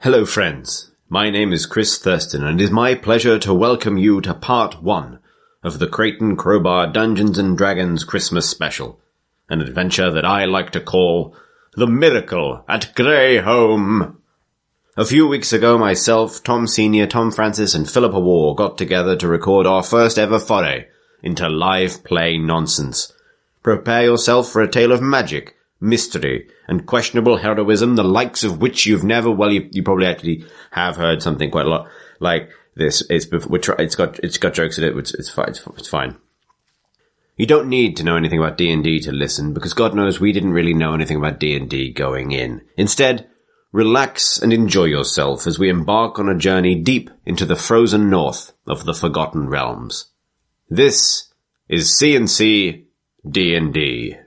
Hello friends, my name is Chris Thurston and it is my pleasure to welcome you to part 1 of the Creighton Crowbar Dungeons & Dragons Christmas Special, an adventure that I like to call The Miracle at Greyholm. A few weeks ago myself, Tom Sr., Tom Francis and Philippa War got together to record our first ever foray into live play nonsense. Prepare yourself for a tale of magic, mystery, and questionable heroism, the likes of which you've never, well, you probably actually have heard something quite a lot like this. It's got jokes in it, it's fine. You don't need to know anything about D&D to listen, because God knows we didn't really know anything about D&D going in. Instead, relax and enjoy yourself as we embark on a journey deep into the frozen north of the Forgotten Realms. This is C&C D&D.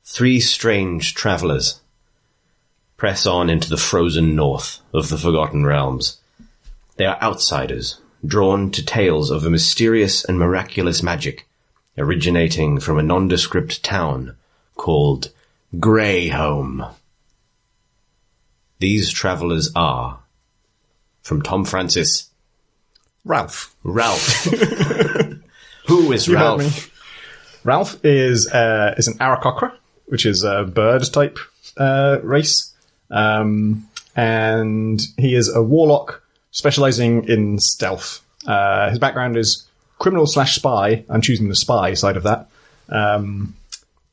Three strange travellers press on into the frozen north of the Forgotten Realms. They are outsiders, drawn to tales of a mysterious and miraculous magic originating from a nondescript town called Greyholm. These travellers are, from Tom Francis, Ralph. Who is You heard Ralph? me. Ralph is an Aarakocra, which is a bird-type race. And he is a warlock specializing in stealth. His background is criminal/spy. I'm choosing the spy side of that.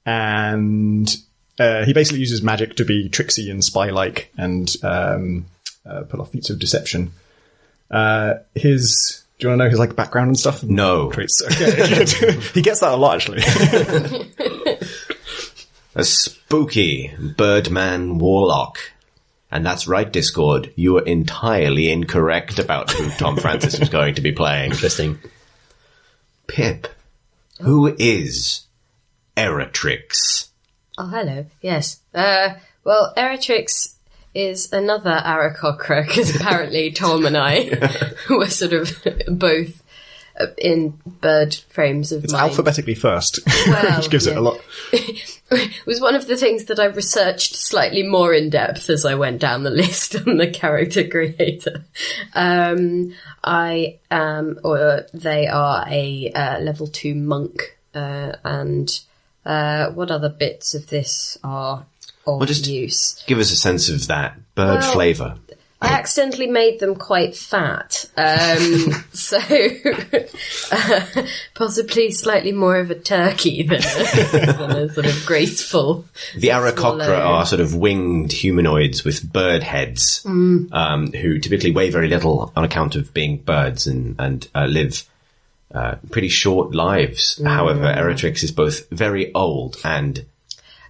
And he basically uses magic to be tricksy and spy-like and pull off feats of deception. Do you want to know his background and stuff? No. Traits. Okay. He gets that a lot, actually. A spooky birdman warlock. And that's right, Discord. You were entirely incorrect about who Tom Francis was going to be playing. Interesting. Pip, who is Eratrix? Oh, hello. Yes. Well, Eratrix is another Aarakocra, because apparently Tom and I were sort of both in bird frames of It's mind. alphabetically first, Well, which gives it a lot. It was one of the things that I researched slightly more in depth as I went down the list on the character creator. I am, or they are a level 2 monk, and what other bits of this are of just use? Give us a sense of that bird flavour. I accidentally made them quite fat, so possibly slightly more of a turkey than a sort of graceful. The Aarakocra swallow. are sort of winged humanoids with bird heads, who typically weigh very little on account of being birds and live pretty short lives. However, Eratrix is both very old and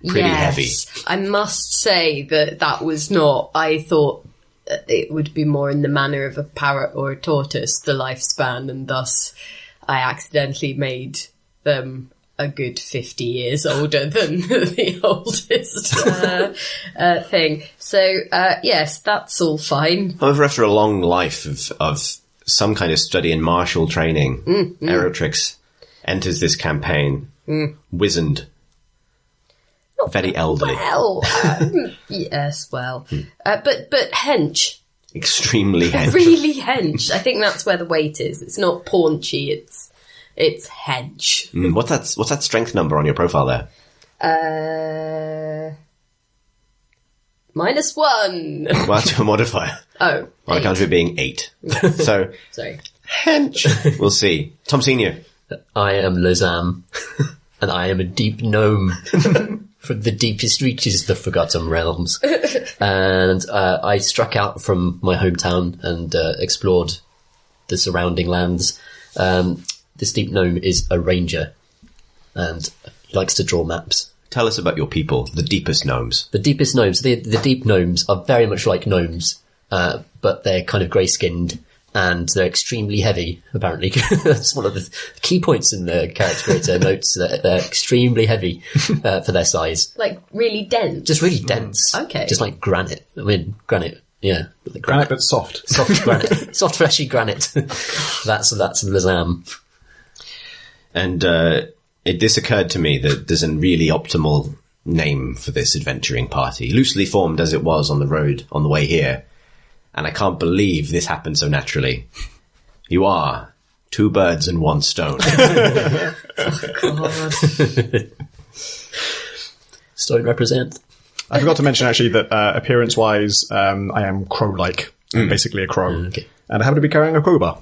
pretty heavy. I must say that was not. I thought it would be more in the manner of a parrot or a tortoise, the lifespan, and thus I accidentally made them a good 50 years older than the oldest thing. So, yes, that's all fine. However, after a long life of some kind of study in martial training, Eratrix enters this campaign wizened, very elderly. Well, yes, well, but hench. Extremely hench. Really hench. I think that's where the weight is. It's not paunchy, it's hench. What's that strength number on your profile there? -1. Well, that's your modifier. Oh. On account of it being 8. So, Sorry. hench. We'll see. Tom Senior. I am Lazam, and I am a deep gnome from the deepest reaches of the Forgotten Realms. And I struck out from my hometown and explored the surrounding lands. This deep gnome is a ranger, and he likes to draw maps. Tell us about your people, the deepest gnomes. The deepest gnomes, the deep gnomes are very much like gnomes, but they're kind of grey-skinned and they're extremely heavy, apparently. That's one of the key points in the character creator notes, that they're extremely heavy for their size. Like, really dense. Just really dense. Okay. Just like granite. I mean, granite, yeah. Granite that's soft. Soft granite. Soft, fleshy granite. That's Lazam. And this occurred to me that there's a really optimal name for this adventuring party, loosely formed as it was on the road on the way here. And I can't believe this happened so naturally. You are 2 birds and 1 stone. God. Stone represent. I forgot to mention actually that appearance-wise, I am crow-like. I'm basically a crow. Okay. And I happen to be carrying a crowbar.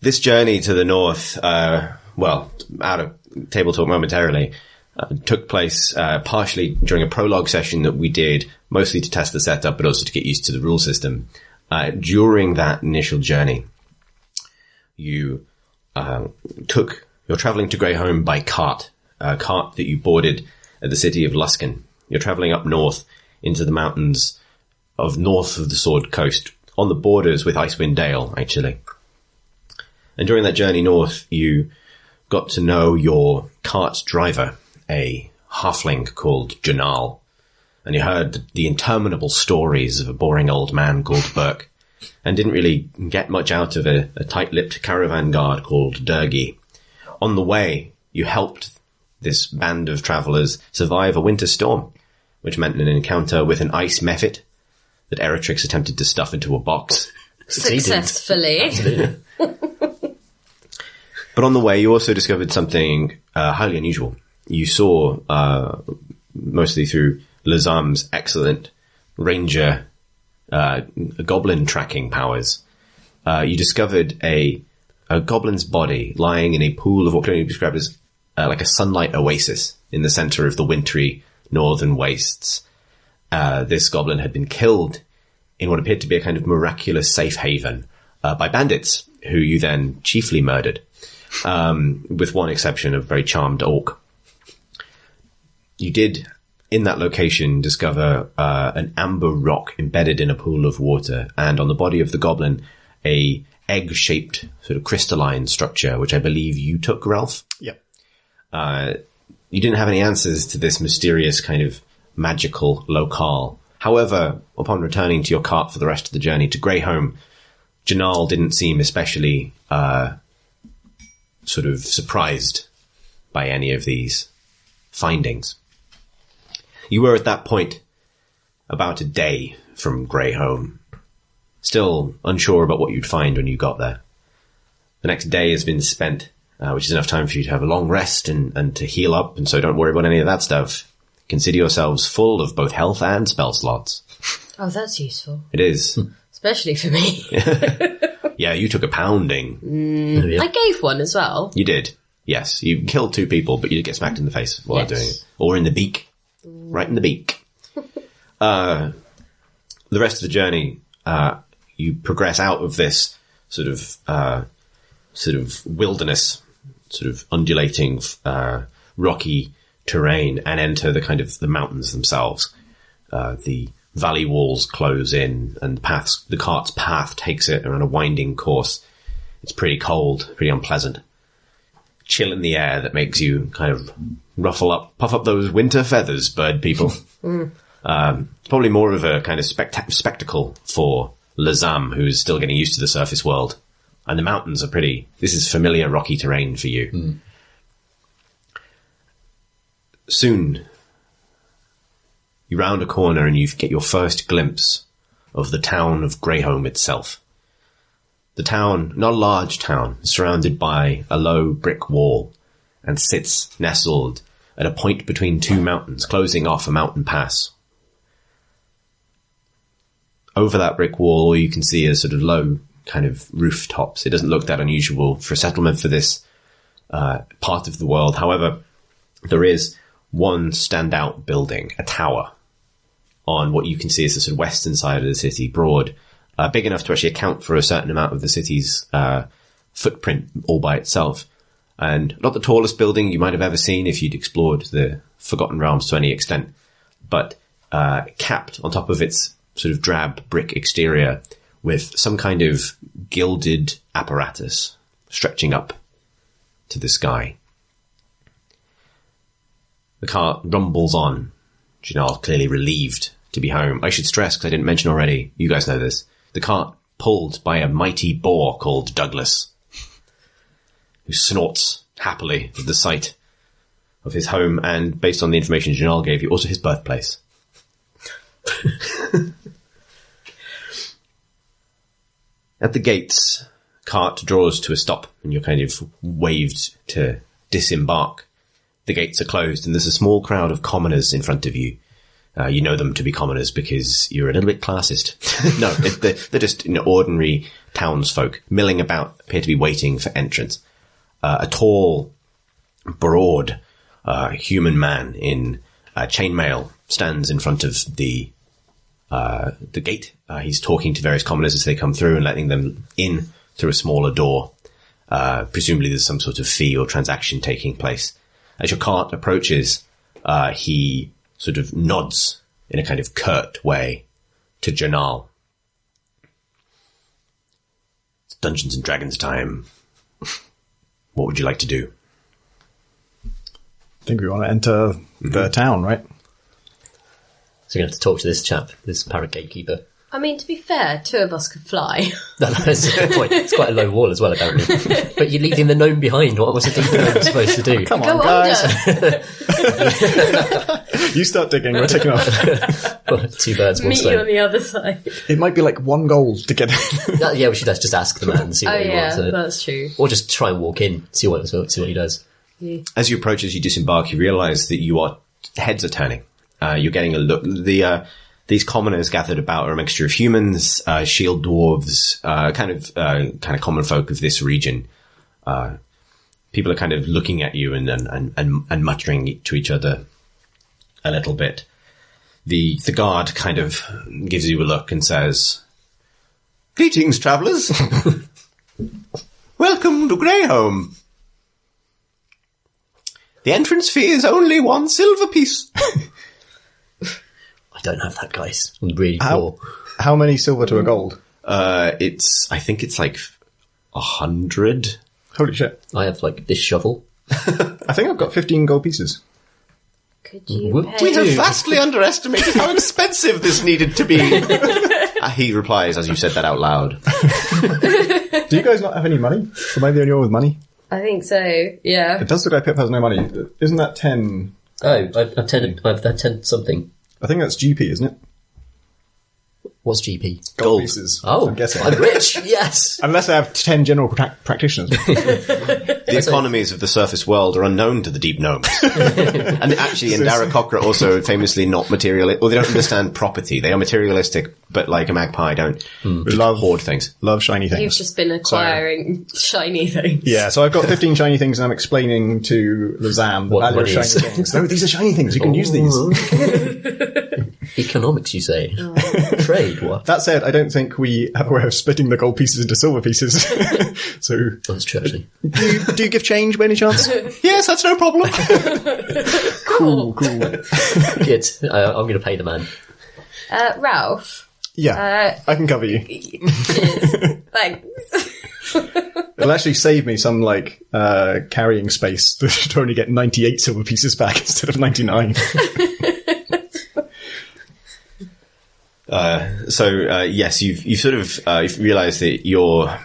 This journey to the north, out of table talk momentarily, took place partially during a prologue session that we did, mostly to test the setup, but also to get used to the rule system. During that initial journey, you're traveling to Greyhome by cart, a cart that you boarded at the city of Luskan. You're traveling up north into the mountains of north of the Sword Coast, on the borders with Icewind Dale, actually. And during that journey north, you got to know your cart's driver, a halfling called Janal. And you heard the interminable stories of a boring old man called Burke, and didn't really get much out of a tight-lipped caravan guard called Durgi. On the way, you helped this band of travellers survive a winter storm, which meant an encounter with an ice mephit that Eritrix attempted to stuff into a box. Successfully. Absolutely. But on the way, you also discovered something highly unusual. You saw, mostly through Lazam's excellent ranger goblin tracking powers, you discovered a goblin's body lying in a pool of what can be described as like a sunlight oasis in the center of the wintry northern wastes. This goblin had been killed in what appeared to be a kind of miraculous safe haven by bandits, who you then chiefly murdered, with one exception, a very charmed orc. You did, in that location, discover an amber rock embedded in a pool of water, and on the body of the goblin, a egg-shaped sort of crystalline structure, which I believe you took, Ralph? Yep. You didn't have any answers to this mysterious kind of magical locale. However, upon returning to your cart for the rest of the journey to Greyhome, Janal didn't seem especially sort of surprised by any of these findings. You were at that point about a day from Greyhome, still unsure about what you'd find when you got there. The next day has been spent, which is enough time for you to have a long rest and to heal up, and so don't worry about any of that stuff. Consider yourselves full of both health and spell slots. Oh, that's useful. It is. Especially for me. Yeah, you took a pounding. Yeah. I gave one as well. You did. Yes, you killed 2 people, but you did get smacked in the face while Yes. doing it. Or in the beak. Right in the beak. The rest of the journey, you progress out of this sort of wilderness, sort of undulating, rocky terrain, and enter the kind of the mountains themselves. The valley walls close in, and the cart's path takes it around a winding course. It's pretty cold, pretty unpleasant. Chill in the air that makes you kind of puff up those winter feathers, bird people. Probably more of a kind of spectacle for Lazam, who's still getting used to the surface world. And the mountains are this is familiar rocky terrain for you. Soon, you round a corner and you get your first glimpse of the town of Greyhome itself. The town, not a large town, is surrounded by a low brick wall and sits nestled at a point between 2 mountains, closing off a mountain pass. Over that brick wall, all you can see is sort of low kind of rooftops. It doesn't look that unusual for a settlement for this part of the world. However, there is one standout building, a tower, on what you can see as the sort of western side of the city, broad, big enough to actually account for a certain amount of the city's footprint all by itself. And not the tallest building you might have ever seen if you'd explored the Forgotten Realms to any extent, but capped on top of its sort of drab brick exterior with some kind of gilded apparatus stretching up to the sky. The cart rumbles on. Janal clearly relieved to be home. I should stress, because I didn't mention already, you guys know this, the cart pulled by a mighty boar called Douglas, who snorts happily at the sight of his home, and based on the information Janal gave you, also his birthplace. At the gates, cart draws to a stop, and you're kind of waved to disembark. The gates are closed, and there's a small crowd of commoners in front of you. You know them to be commoners because you're a little bit classist. No, they're just ordinary townsfolk milling about, appear to be waiting for entrance. A tall, broad, human man in chainmail stands in front of the gate. He's talking to various commoners as they come through and letting them in through a smaller door. Presumably there's some sort of fee or transaction taking place. As your cart approaches, he sort of nods in a kind of curt way to Janal. It's Dungeons and Dragons time. What would you like to do? I think we want to enter the town, right? So you're going to have to talk to this chap, this parrot gatekeeper. I mean, to be fair, 2 of us could fly. That's a good point. It's quite a low wall as well, apparently. But you're leaving the gnome behind. What was the gnome supposed to do? Come on, Go guys. under. You start digging, we're taking off. 2 birds, 1 Meet you on stone. the other side. It might be like 1 gold to get Yeah, we should just ask the man and see Oh what he yeah, wants. that's true. Or just try and walk in, see what he does. As you approach, as you disembark, you realise that heads are turning. You're getting a look. These commoners gathered about are a mixture of humans, shield dwarves, kind of common folk of this region. People are kind of looking at you and muttering to each other a little bit. The guard kind of gives you a look and says, "Greetings, travellers. Welcome to Greyholm. The entrance fee is only 1 silver piece." I don't have that, guys. I'm really poor. How many silver to a gold? I think it's like 100. Holy shit. I have, this shovel. I think I've got 15 gold pieces. Could you Would pay? We have vastly underestimated how expensive this needed to be. He replies as you said that out loud. Do you guys not have any money? Am I the only one with money? I think so, yeah. It does look like Pip has no money. Isn't that 10? Oh, I've 10 something. I think that's GP, isn't it? What's GP? Gold. Pieces. Oh, I'm guessing. I'm rich. Yes. Unless I have 10 general practitioners. The economies of the surface world are unknown to the deep gnomes. And actually, in Daracocra also famously not materialistic, or they don't understand property. They are materialistic, but like a magpie, don't hoard things. Love shiny things. You've just been acquiring shiny things. Yeah, so I've got 15 shiny things and I'm explaining to Lazam the What value of money shiny is. things. No, these are shiny things. You can use these. Economics, you say? Trade, what? That said, I don't think we have a way of splitting the gold pieces into silver pieces. So, Oh, that's true, actually. do you give change by any chance? Yes, that's no problem. Cool. Good. I'm going to pay the man. Ralph, Yeah, I can cover you. cheers. Thanks. It'll actually save me some, carrying space to only get 98 silver pieces back instead of 99. Yes, you've sort of you've realised that you're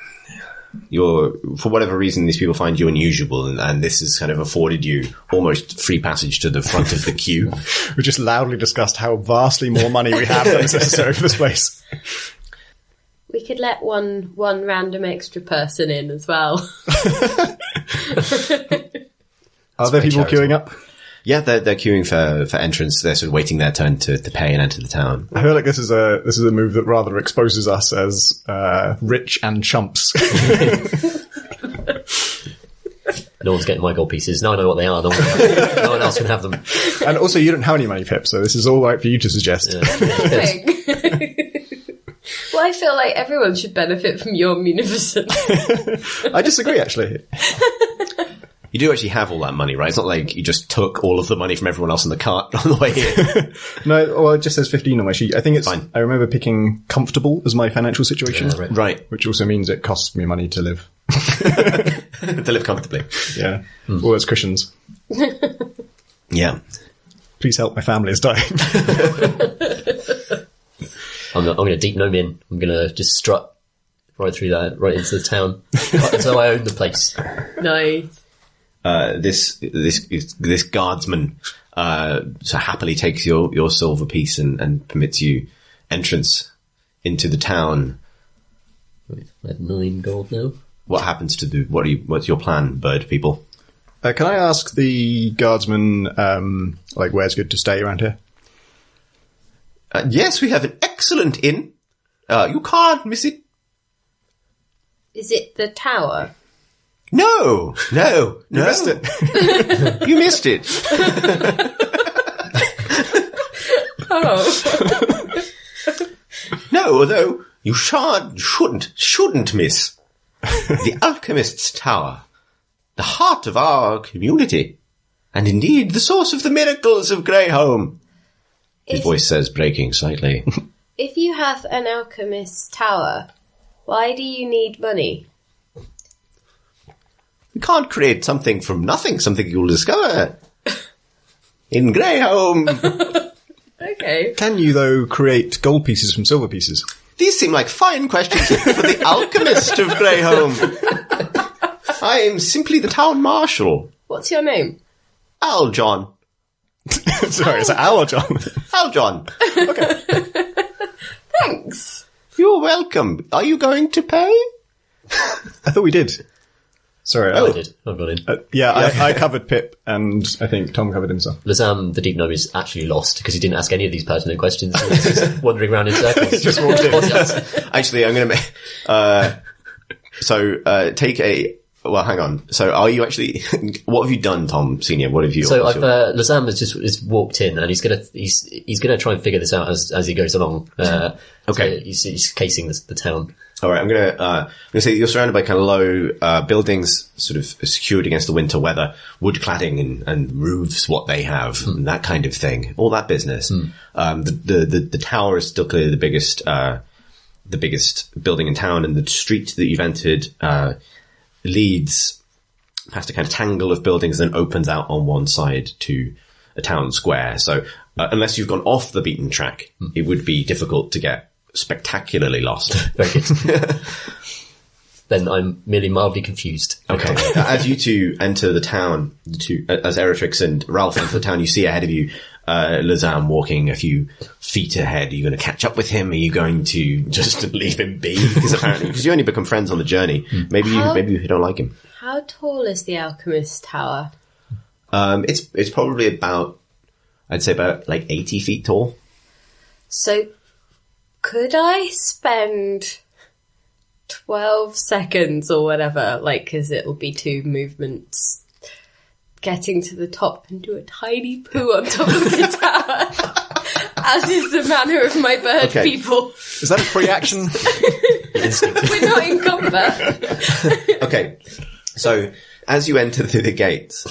for whatever reason these people find you unusual, and this has kind of afforded you almost free passage to the front of the queue. We just loudly discussed how vastly more money we have than is necessary for this place. We could let one random extra person in as well. Are there people queuing up? Yeah, they're queuing for entrance. They're sort of waiting their turn to pay and enter the town. I feel like this is a move that rather exposes us as rich and chumps. No one's getting my gold pieces. Now I know what they are. No one else can have them. And also, you don't have any money, Pip, so this is all right for you to suggest. Thing. Well, I feel like everyone should benefit from your munificence. I disagree, actually. You do actually have all that money, right? It's not like you just took all of the money from everyone else in the cart on the way here. No, well, it just says 15 on my sheet. I think it's Fine. I remember picking comfortable as my financial situation, Yeah, right. Right. which also means it costs me money to live. To live comfortably. Yeah. Or as cushions. Yeah. Please help, my family is dying. I'm going to deep gnome in. I'm going to just strut right through that, right into the town. So I own the place. Nice. This guardsman so happily takes your silver piece and permits you entrance into the town. I have 9 gold now. What happens to what's your plan, bird people? Can I ask the guardsman, where's good to stay around here? Yes, we have an excellent inn. You can't miss it. Is it the tower? No. You missed it. You missed it. Oh. No, although you shouldn't miss the Alchemist's Tower, the heart of our community, and indeed the source of the miracles of Greyholm. His voice says, breaking slightly. If you have an alchemist's tower, why do you need money? You can't create something from nothing, something you'll discover in Greyholm. Okay. Can you, though, create gold pieces from silver pieces? These seem like fine questions for the alchemist of Greyholm. I am simply the town marshal, What's your name? Aljon. Sorry, it's Al John. Aljon. Thanks. You're welcome. Are you going to pay? I thought we did. Sorry. I did. I've got in. I covered Pip, and I think Tom covered himself. Lazam, the deep gnome, is actually lost because he didn't ask any of these pertinent questions. He was just wandering around in circles. Just walked in. Actually, I'm going to take a... Well, hang on. So are you actually... What have you done, Tom Senior? What have you... So Lazam is walked in, and he's gonna try and figure this out as he goes along. Okay. So he's casing the town. All right, I'm going to say you're surrounded by kind of low buildings, sort of secured against the winter weather, wood cladding and roofs, what they have, and that kind of thing, all that business. The tower is still clearly the biggest building in town, and the street that you've entered leads past a kind of tangle of buildings and opens out on one side to a town square. So unless you've gone off the beaten track, it would be difficult to get spectacularly lost. Very good. Then I'm merely mildly confused. Okay. As you two enter the town, as Eritrix and Ralph enter the town, you see ahead of you Lazam walking a few feet ahead. Are you going to catch up with him? Are you going to just leave him be? Because you only become friends on the journey. Maybe you don't like him. How tall is the alchemist's tower? It's probably about 80 feet tall. So, could I spend 12 seconds or whatever, because it'll be 2 movements, getting to the top and do a tiny poo on top of the tower, as is the manner of my bird people. Is that a free action? We're not in combat. Okay, so as you enter through the gates,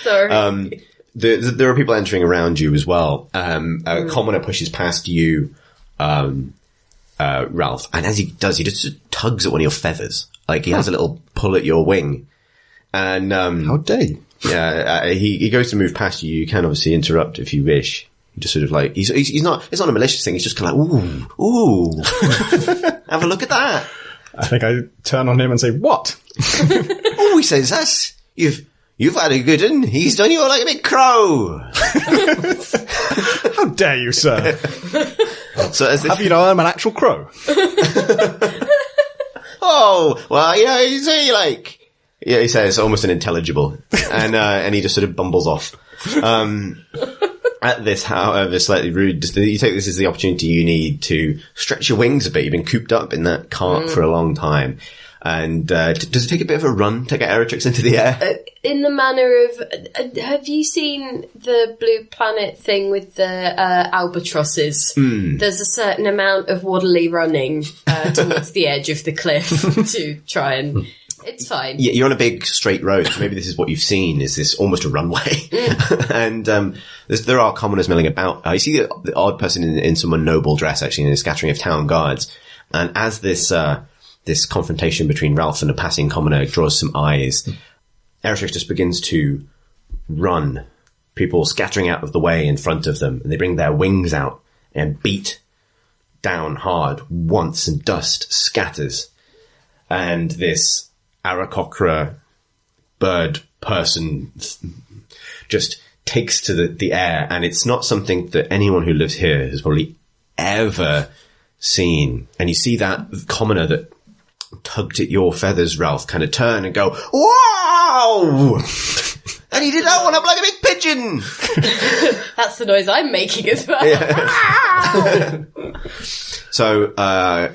Sorry. there are people entering around you as well. A commoner pushes past you, Ralph, and as he does, he just tugs at one of your feathers. He has a little pull at your wing. And, How dare you? Yeah, he goes to move past you. You can obviously interrupt if you wish. He just sort of he's not, it's not a malicious thing. He's just kind of ooh, have a look at that. I think I turn on him and say, what? Oh, he says, you've had a good one. He's done you like a big crow. How dare you, sir? So Have you know I'm an actual crow? Oh, well, he's really he says almost unintelligible. And he just sort of bumbles off. At this, however, slightly rude, you take this as the opportunity you need to stretch your wings a bit. You've been cooped up in that cart for a long time. And does it take a bit of a run to get Eritrix into the air? In the manner of, have you seen the Blue Planet thing with the albatrosses? There's a certain amount of waddly running towards the edge of the cliff to try and... It's fine. Yeah, you're on a big straight road, so maybe this is what you've seen, is this almost a runway. And there are commoners milling about. You see the odd person in some noble dress, actually, in a scattering of town guards. And as this confrontation between Ralph and a passing commoner draws some eyes, Eritrix just begins to run, people scattering out of the way in front of them, and they bring their wings out and beat down hard once, and dust scatters. And this Aarakocra bird person just takes to the air, and it's not something that anyone who lives here has probably ever seen. And you see that commoner that tugged at your feathers, Ralph, kind of turn and go, wow! And he did that one up like a big pigeon! That's the noise I'm making as well. Yeah. So,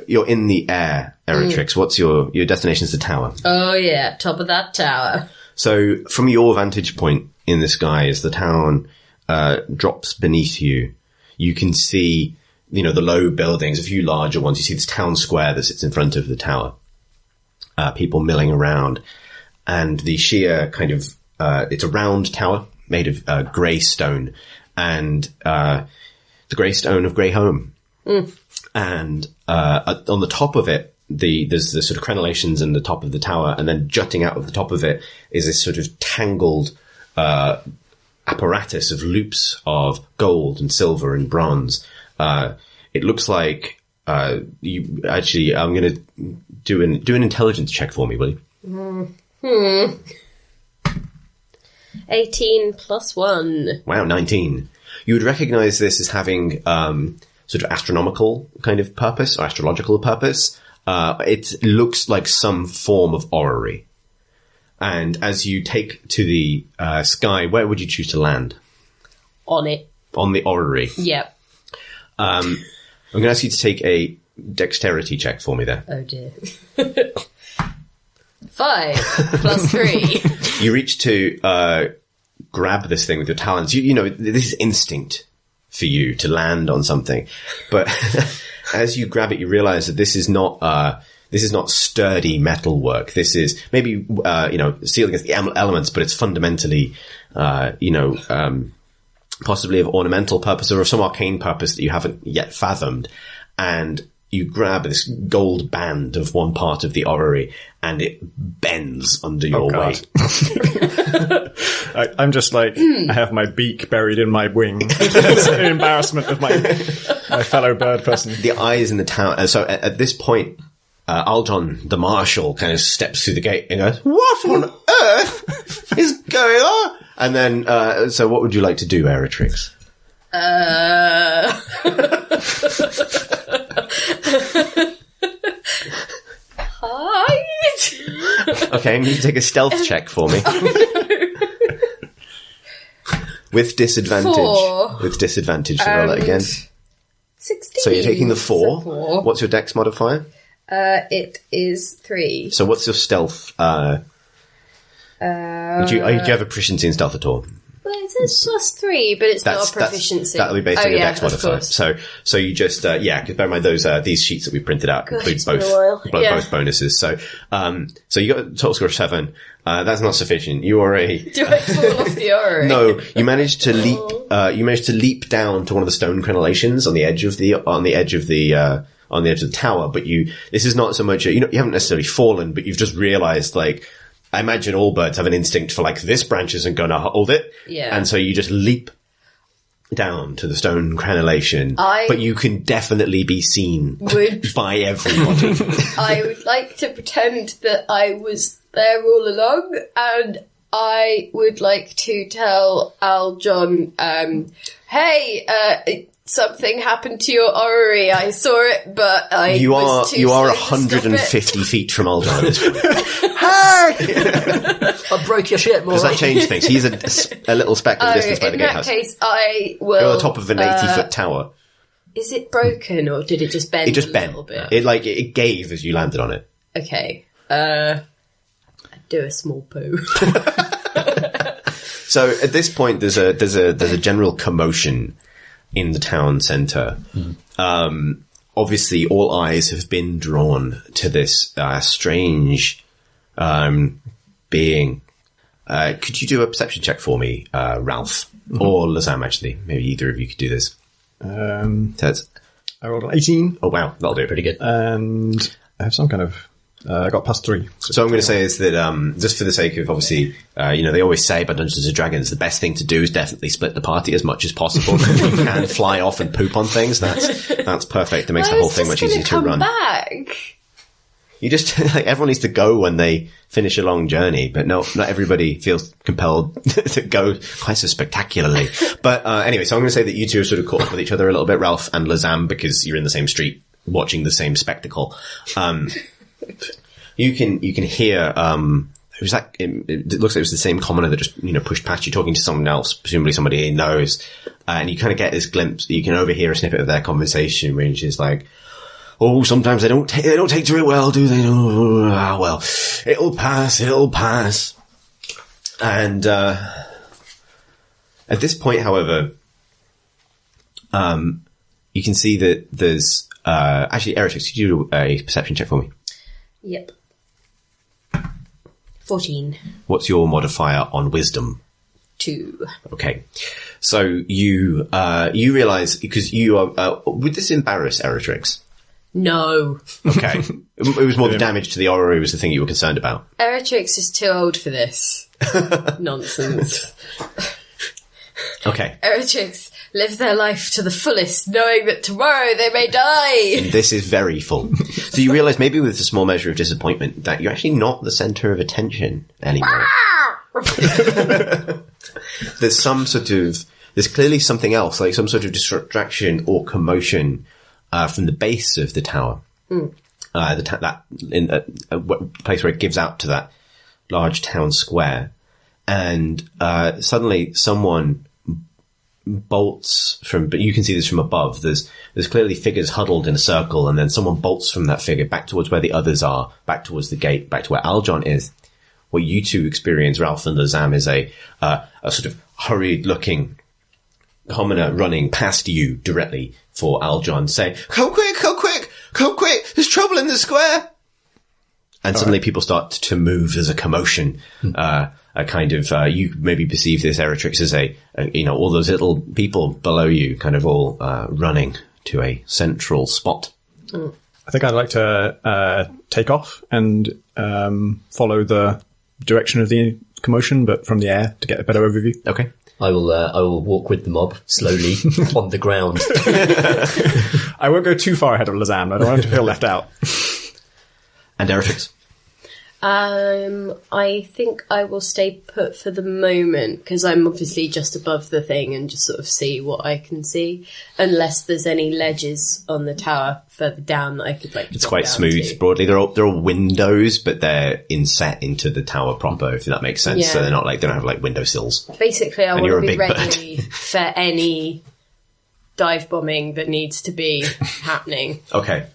you're in the air, Eritrix. What's your destination's the tower? Oh yeah, top of that tower. So, from your vantage point in the sky, as the town drops beneath you, you can see, the low buildings, a few larger ones. You see this town square that sits in front of the tower. People milling around. And the sheer kind of, it's a round tower made of grey stone. And the grey stone of Greyholme. And on the top of it, there's the sort of crenellations in the top of the tower, and then jutting out of the top of it is this sort of tangled apparatus of loops of gold and silver and bronze. It looks like you actually. I'm going to do an intelligence check for me, will you? 18 plus 1. Wow, 19. You would recognise this as having sort of astronomical kind of purpose, or astrological purpose. It looks like some form of orrery. And as you take to the sky, where would you choose to land? On it. On the orrery. Yep. I'm going to ask you to take a dexterity check for me there. Oh dear. 5 plus 3. You reach to grab this thing with your talons. You know, this is instinct for you to land on something. But as you grab it, you realize that this is not sturdy metal work. This is maybe, steel against the elements, but it's fundamentally, possibly of ornamental purpose or of some arcane purpose that you haven't yet fathomed. And you grab this gold band of one part of the orrery and it bends under your weight. I'm just like, I have my beak buried in my wing. It's an embarrassment of my fellow bird person. The eyes in the tower. So at this point, Aljon, the marshal, kind of steps through the gate and goes, "What on earth is going on?" And then, so what would you like to do, Eritrix? Hide. Okay, you need to take a stealth check for me. With disadvantage. 4. With disadvantage to roll it again. 16. So you're taking the 4. So 4. What's your dex modifier? It is 3. So what's your stealth? Do you have a proficiency in stealth at all? Well, it says plus 3, but it's not a proficiency. That'll be based on your dex modifier. Course. So you just, because bear in mind these sheets that we printed out include both bonuses. So you got a total score of 7. That's not sufficient. You are a... Do I fall off the orrery? No, you managed to leap, leap down to one of the stone crenellations on the edge of the tower, but this is not so much, you haven't necessarily fallen, but you've just realized, like, I imagine all birds have an instinct for, like, this branch isn't going to hold it. Yeah. And so you just leap down to the stone crenellation, but you can definitely be seen by everybody. I would like to pretend that I was there all along, and I would like to tell Aljon, hey, something happened to your orrery. I saw it, but I was too You are slow to stop 150 feet from Aljon at this point. Hey! I broke your shit, more. Does that change things? He's a little speck of distance by the gatehouse. In that case, I will... You're on the top of an 80-foot tower. Is it broken, or did it just bend It just a bent. little bit? It gave as you landed on it. Okay. I'd do a small poo. So at this point, there's a general commotion in the town centre. Obviously, all eyes have been drawn to this strange being. Could you do a perception check for me, Ralph? Or Lazam, actually. Maybe either of you could do this. Tez? I rolled an 18. Oh, wow. That'll do. Pretty good. And I have some kind of... I got +3. So I'm going to say is that, just for the sake of, obviously, they always say about Dungeons & Dragons, the best thing to do is definitely split the party as much as possible. If you can fly off and poop on things, that's perfect. It makes the whole thing much easier to run. Back. You just, everyone needs to go when they finish a long journey, but not everybody feels compelled to go quite so spectacularly. But, anyway, so I'm going to say that you two are sort of caught up with each other a little bit, Ralph and Lazam, because you're in the same street watching the same spectacle. You can hear, it looks like it was the same commoner that just, pushed past you talking to someone else, presumably somebody he knows. And you kind of get this glimpse, you can overhear a snippet of their conversation, which is like, oh, sometimes they don't take to it well, do they? Oh, well, it'll pass. And, at this point, however, you can see that there's, actually, Ericix, could you do a perception check for me? Yep. 14. What's your modifier on wisdom? 2. Okay. So you realize, because you are, would this embarrass Eritrix? No. Okay. It was more the damage to the orrery was the thing you were concerned about. Eritrix is too old for this nonsense. Okay. Eritrix live their life to the fullest, knowing that tomorrow they may die. This is very full. So you realize maybe with a small measure of disappointment that you're actually not the center of attention anymore. There's clearly something else, like some sort of distraction or commotion from the base of the tower. That in a place where it gives out to that large town square. And suddenly someone bolts from, but you can see this from above. There's clearly figures huddled in a circle, and then someone bolts from that figure back towards where the others are, back towards the gate, back to where Aljon is. What you two experience, Ralph and Lazam, is a sort of hurried-looking commoner running past you directly for Aljon, saying, "Come quick! Come quick! Come quick! There's trouble in the square!" And suddenly people start to move. There's a commotion. A kind of, you maybe perceive this, Eritrix, as all those little people below you kind of all running to a central spot. I think I'd like to take off and follow the direction of the commotion, but from the air to get a better overview. Okay. I will walk with the mob slowly on the ground. I won't go too far ahead of Lazam. I don't want him to feel left out. And Eritrix? I think I will stay put for the moment, because I'm obviously just above the thing and just sort of see what I can see, unless there's any ledges on the tower further down that I could It's quite smooth, broadly. They're all windows, but they're inset into the tower proper, if that makes sense. Yeah. So they don't have windowsills. Basically, I want you're to a be big ready for any dive bombing that needs to be happening. Okay.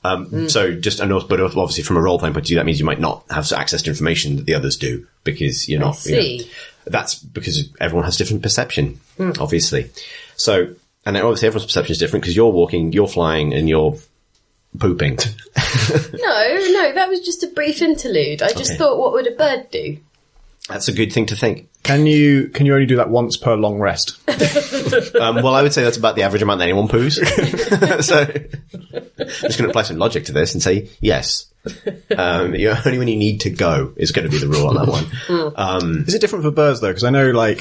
So but obviously from a role-playing point of view, that means you might not have access to information that the others do, because you're not, that's because everyone has different perception, obviously. So, and then obviously everyone's perception is different, because you're walking, you're flying, and you're pooping. No, that was just a brief interlude. I just thought, what would a bird do? That's a good thing to think. Can you only do that once per long rest? Well, I would say that's about the average amount that anyone poos. So I'm just going to apply some logic to this and say yes. Only when you need to go is going to be the rule on that one. Is it different for birds though? Because I know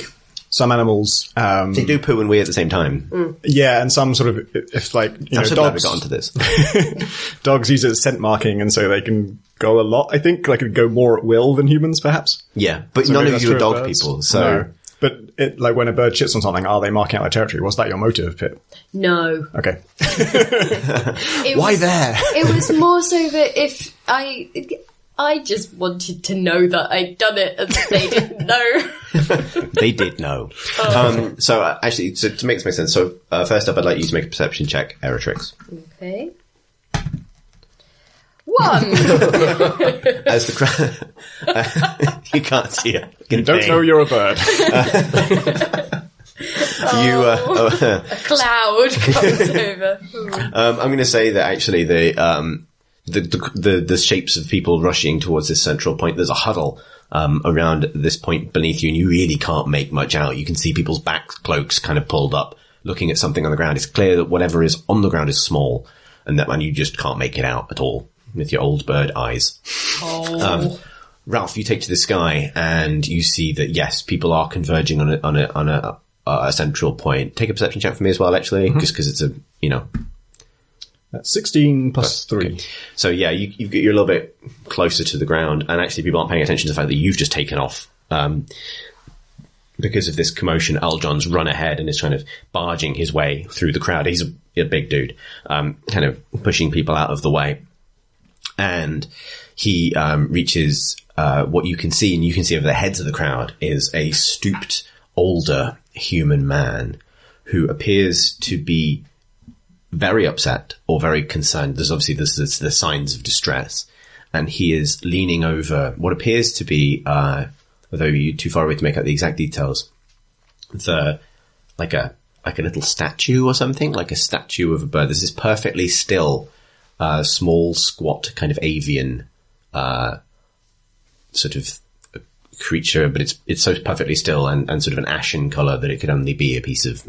some animals they do poo and wee at the same time. Yeah, and some sort of, if I'm so glad we got onto this. Dogs use it as scent marking, and so they can go a lot. I think they can go more at will than humans, perhaps. Yeah, but So none maybe of that's you are true of dog birds. people, so. No. But when a bird shits on something, are they marking out their territory? Was that your motive, Pip? No. Okay. Why there? It was more so that if I just wanted to know that I'd done it, and they didn't know. They did know. So actually, to make this make sense, so first up, I'd like you to make a perception check, Eritrix. Okay. 1. As the crowd, you can't see it. You don't know you're a bird. A cloud comes over. I'm going to say that actually the shapes of people rushing towards this central point. There's a huddle around this point beneath you, and you really can't make much out. You can see people's back cloaks kind of pulled up, looking at something on the ground. It's clear that whatever is on the ground is small, and you just can't make it out at all with your old bird eyes. Ralph, you take to the sky, and you see that yes, people are converging on a central point. Take a perception check for me as well, actually, just because it's That's 16 plus 3. Okay. So yeah, you're a little bit closer to the ground, and actually people aren't paying attention to the fact that you've just taken off. Because of this commotion, Aljon's run ahead and is kind of barging his way through the crowd. He's a big dude, kind of pushing people out of the way. And he reaches what you can see, and you can see over the heads of the crowd, is a stooped, older human man who appears to be very upset or very concerned. There's the signs of distress, and he is leaning over what appears to be, although you're too far away to make out the exact details, like a little statue or something, like a statue of a bird. There's this perfectly still, small, squat kind of avian, sort of creature, but it's so perfectly still and sort of an ashen colour that it could only be a piece of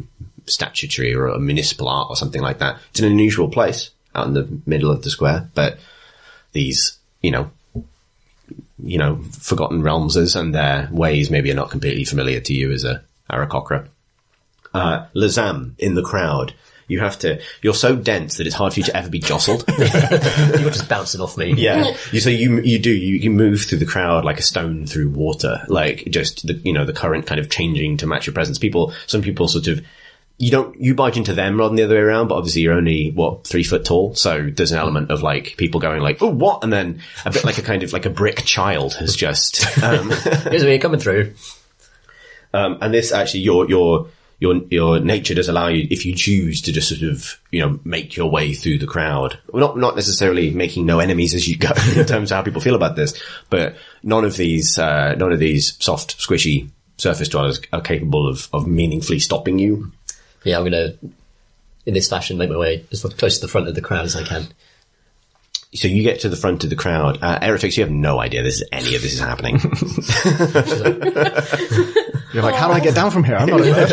statuary or a municipal art or something like that. It's an unusual place out in the middle of the square, but these, Forgotten Realmsers and their ways maybe are not completely familiar to you as a Aarakocra. Lazam in the crowd. You're so dense that it's hard for you to ever be jostled. You're just bouncing off me. Yeah. You move through the crowd like a stone through water, like just the current kind of changing to match your presence. Some people sort of, you barge into them rather than the other way around, but obviously you're only, 3 foot tall. So there's an element of like people going like, oh, what? And then a bit like a kind of like a brick child has just, Here's me coming through. and this actually, your nature does allow you, if you choose to just sort of, make your way through the crowd. Well, not necessarily making no enemies as you go in terms of how people feel about this, but none of these soft, squishy surface dwellers are capable of meaningfully stopping you. Yeah, I'm gonna, in this fashion, make my way as close to the front of the crowd as I can. So you get to the front of the crowd. Eretix, you have no idea any of this is happening. You're like, how do I get down from here? I'm not a bird.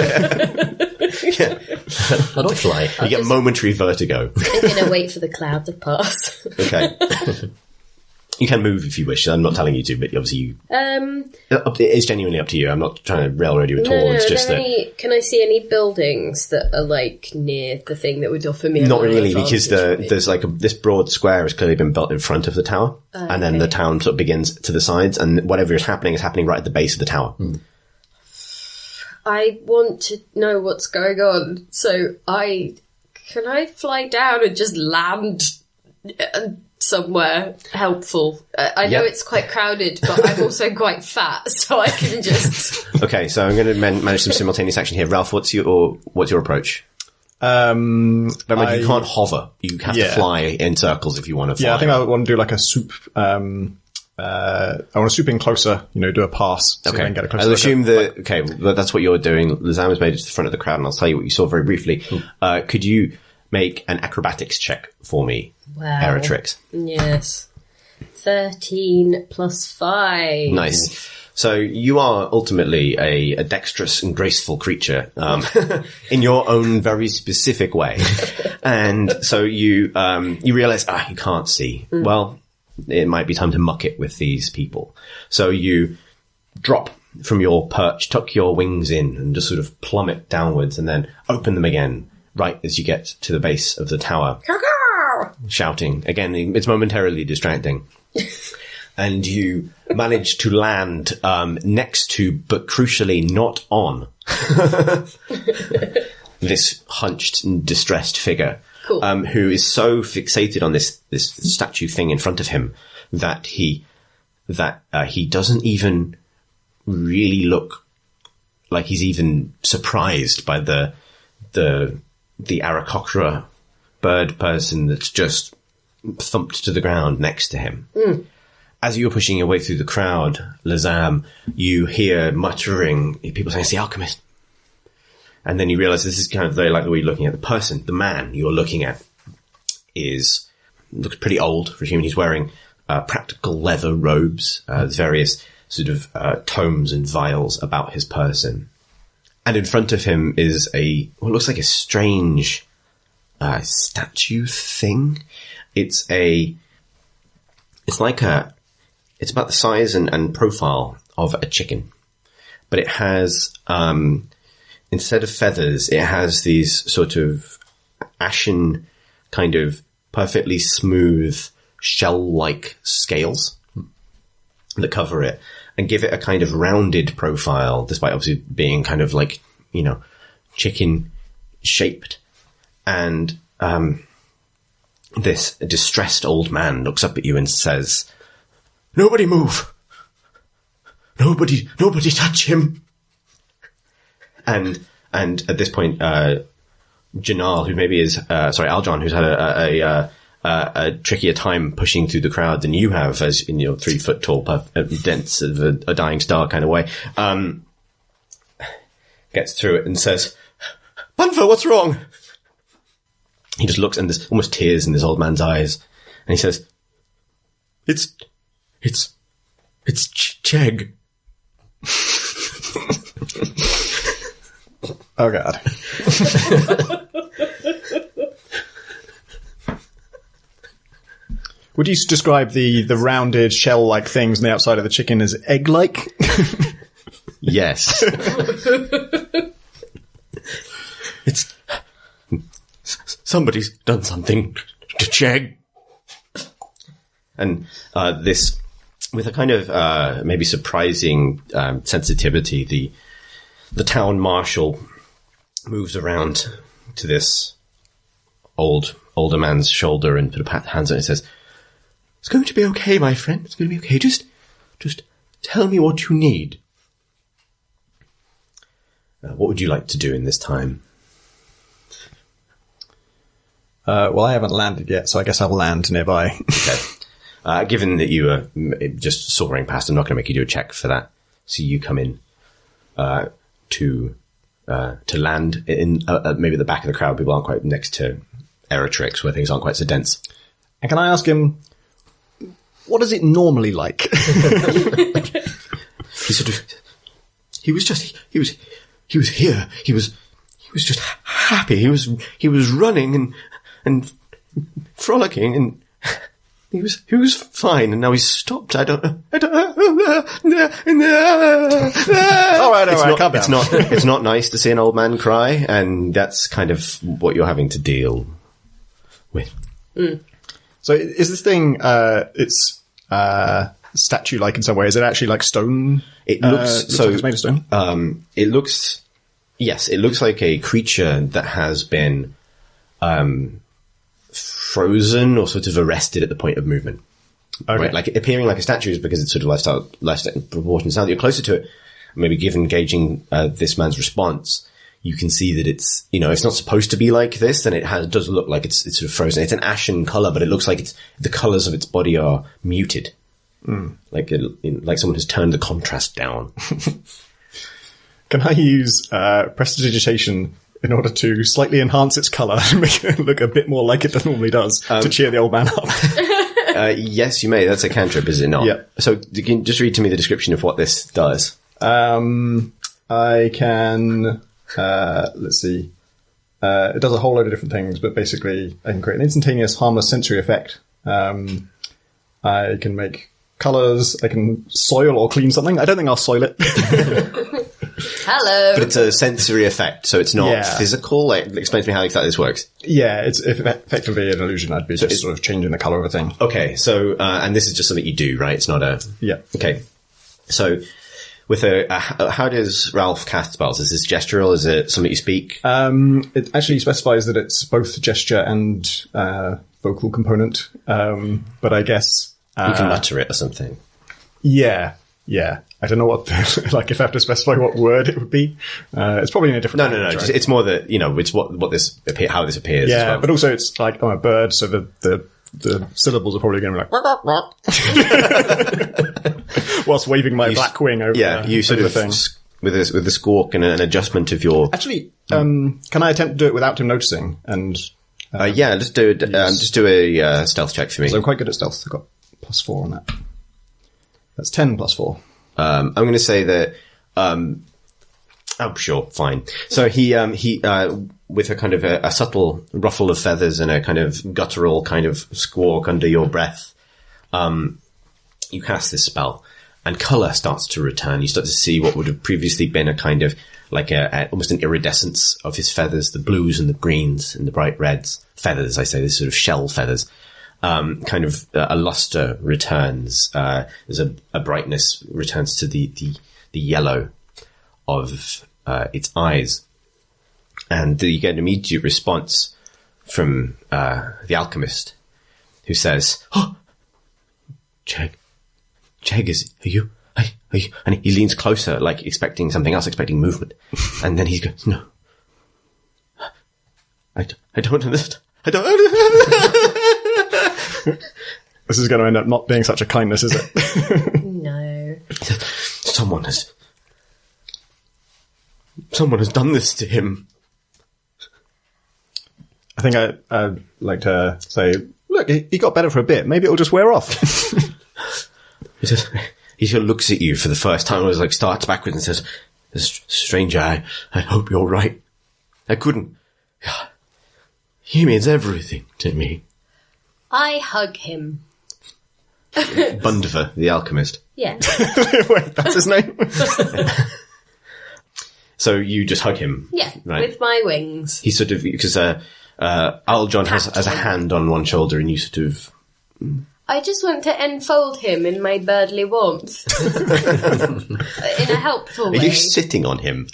I don't fly. You get momentary vertigo. I'm going to wait for the cloud to pass. Okay. You can move if you wish. I'm not telling you to, but obviously it is genuinely up to you. I'm not trying to railroad you at all. It's just that. Can I see any buildings that are like near the thing that would offer me? Not really, because there's like this broad square has clearly been built in front of the tower, and then the town sort of begins to the sides, and whatever is happening right at the base of the tower. I want to know what's going on, so can I fly down and just land somewhere helpful? I know it's quite crowded, but I'm also quite fat, so I can just... Okay, so I'm going to manage some simultaneous action here. Ralph, what's your approach? Remember, you can't hover. You have to fly in circles if you want to fly. Yeah, I think I want to do like a swoop. I want to swoop in closer, do a pass. So okay. Get a closer I'll assume that's what you're doing. Lazam has made it to the front of the crowd, and I'll tell you what you saw very briefly. Could you make an acrobatics check for me, Eretrix? Yes. 13 plus 5. Nice. So you are ultimately a dexterous and graceful creature, in your own very specific way. And so you realize, you can't see. Well, it might be time to muck it with these people. So you drop from your perch, tuck your wings in, and just sort of plummet downwards, and then open them again right as you get to the base of the tower. Shouting. Again, it's momentarily distracting. And you manage to land next to, but crucially not on, this hunched and distressed figure. Cool. Who is so fixated on this statue thing in front of him that he doesn't even really look like he's even surprised by the Aarakocra bird person that's just thumped to the ground next to him. As you were pushing your way through the crowd, Lazam, you hear muttering, people saying, "It's the alchemist." And then you realize this is kind of very like the way you're looking at the person. The man you're looking at looks pretty old for a human. He's wearing practical leather robes. There's various sort of tomes and vials about his person. And in front of him is what looks like a strange statue thing. It's about the size and profile of a chicken, but it has, instead of feathers, it has these sort of ashen, kind of perfectly smooth shell-like scales that cover it and give it a kind of rounded profile, despite obviously being kind of like, chicken shaped. And, this distressed old man looks up at you and says, "Nobody move. Nobody touch him." And at this point, Janal, who maybe is, Aljon, who's had a trickier time pushing through the crowd than you have, as in your 3 foot tall, dense of a dying star kind of way, gets through it and says, "Bunfa, what's wrong?" He just looks, and there's almost tears in this old man's eyes, and he says, It's Chegg." Oh god. Would you describe the rounded shell-like things on the outside of the chicken as egg-like? Yes. It's somebody's done something to Chegg. And this, with a kind of maybe surprising sensitivity, the town marshal moves around to this older man's shoulder and put a hands on it and says, "It's going to be okay, my friend. It's going to be okay. Just tell me what you need." What would you like to do in this time? Well, I haven't landed yet, so I guess I'll land nearby. Okay. Given that you are just soaring past, I'm not going to make you do a check for that. So you come in to land in maybe the back of the crowd. People aren't quite next to Eritrix, where things aren't quite so dense. And can I ask him, what is it normally like? He was here. He was just happy. He was running and frolicking, and he was fine, and now he's stopped. I don't know. All right, calm down. It's not nice to see an old man cry, and that's kind of what you're having to deal with. So is this thing, it's statue-like in some way? Is it actually like stone? It looks like it's made of stone? It looks like a creature that has been frozen or sort of arrested at the point of movement. Okay. Right? Like appearing like a statue is because it's sort of lifestyle proportions. Now that you're closer to it, maybe given gauging this man's response, you can see that it's, it's not supposed to be like this, then it does look like it's sort of frozen. It's an ashen color, but it looks like the colors of its body are muted. Like someone has turned the contrast down. Can I use prestidigitation in order to slightly enhance its colour and make it look a bit more like it normally does to cheer the old man up? Yes, you may. That's a cantrip, is it not? Yeah. So you can just read to me the description of what this does. I can, let's see. It does a whole load of different things, but basically I can create an instantaneous harmless sensory effect. I can make colours. I can soil or clean something. I don't think I'll soil it. Hello. But it's a sensory effect, so it's not physical. Like, explain to me how exactly this works. Yeah, it's effectively an illusion. I'd be just sort of changing the colour of a thing. Okay, so, and this is just something you do, right? It's not a... Yeah. Okay. So, with how does Ralph cast spells? Is this gestural? Is it something you speak? It actually specifies that it's both gesture and vocal component. But I guess... you can mutter it or something. Yeah. I don't know what, like, if I have to specify what word it would be. It's probably in a different No. It's more that, it's what this, how this appears. Yeah, as well. but also it's like, I'm a bird, so the the syllables are probably going to be like, whilst waving my black wing over. You sort over of the thing. with the squawk and an adjustment of your. Actually, can I attempt to do it without him noticing? And Just do a stealth check for me. so I'm quite good at stealth. I've got +4 on that. That's 10 +4. I'm going to say that. Oh, sure, fine. So he with a kind of a subtle ruffle of feathers and a kind of guttural kind of squawk under your breath, you cast this spell, and colour starts to return. You start to see what would have previously been a kind of like almost an iridescence of his feathers, the blues and the greens and the bright reds. Feathers, I say, this sort of shell feathers. Kind of a luster returns. There's a brightness returns to the yellow of its eyes. And you get an immediate response from the alchemist, who says, "Oh, Chegg, are you? And he leans closer, like expecting something else, expecting movement. And then he goes, "No, I don't understand. I don't understand." This is going to end up not being such a kindness, is it? No. Someone has done this to him. I think I'd like to say, look, he got better for a bit. Maybe it'll just wear off. He just looks at you for the first time and like starts backwards and says, "Stranger, I hope you're right. I couldn't. He means everything to me." I hug him. Bundiver, the alchemist. Yeah. Wait, that's his name? So you just hug him. Yeah, right? with my wings. He sort of, because Aljon has a hand on one shoulder and you sort of... I just want to enfold him in my birdly warmth. In a helpful way. Are you sitting on him?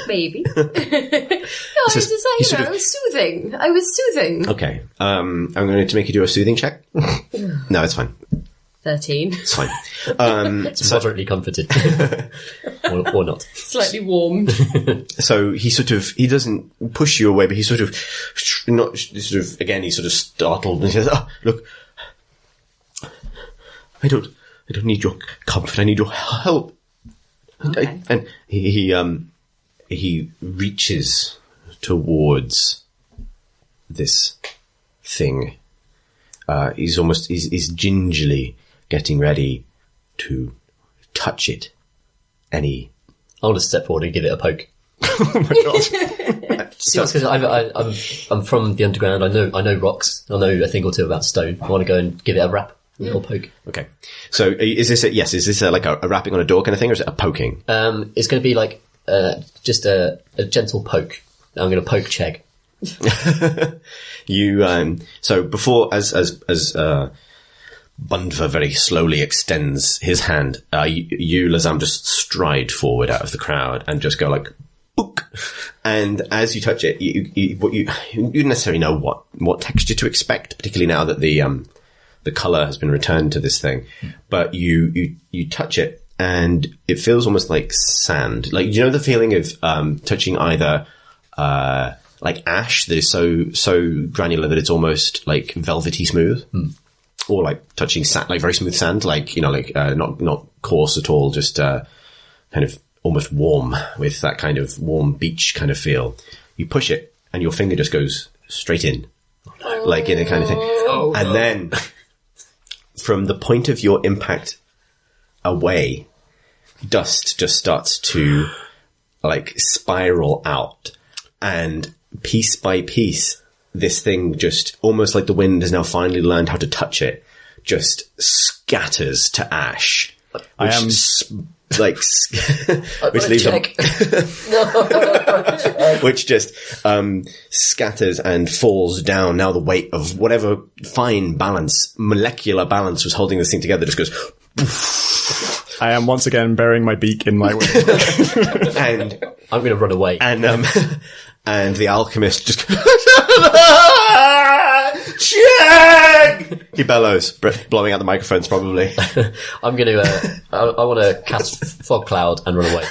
Maybe. No, I was just like, I was soothing. I was soothing. Okay. I'm going to make you do a soothing check. No, it's fine. 13. It's fine. It's moderately comforted. or not. Slightly warmed. So he doesn't push you away, but he's he's startled and he says, "Oh, look, I don't need your comfort. I need your help." Okay. And he reaches towards this thing. He's gingerly getting ready to touch it. I want to step forward and give it a poke. Oh my god. Because I'm from the underground. I know rocks. I know a thing or two about stone. I want to go and give it a rap, a little poke. Okay. So is this like a rapping on a door kind of thing, or is it a poking? It's going to be like just a gentle poke. I'm going to poke Chegg. You so before as Bundva very slowly extends his hand, you Lazam just stride forward out of the crowd and just go like book. And as you touch it, you necessarily know what texture to expect, particularly now that the color has been returned to this thing. But you touch it and it feels almost like sand. Like, you know the feeling of touching either like ash that is so granular that it's almost like velvety smooth, or like touching sand, like very smooth sand, like, you know, like not coarse at all, just kind of almost warm, with that kind of warm beach kind of feel. You push it and your finger just goes straight in, like in a kind of thing. And then from the point of your impact away, dust just starts to like spiral out, and piece by piece, this thing just, almost like the wind has now finally learned how to touch it, just scatters to ash. I am Like, which leaves which just scatters and falls down. Now the weight of whatever fine balance, molecular balance was holding this thing together just goes poof. I am once again burying my beak in my wing. And I'm going to run away. And the alchemist just Chegg! He bellows, blowing out the microphones probably. I'm going to, I want to cast Fog Cloud and run away.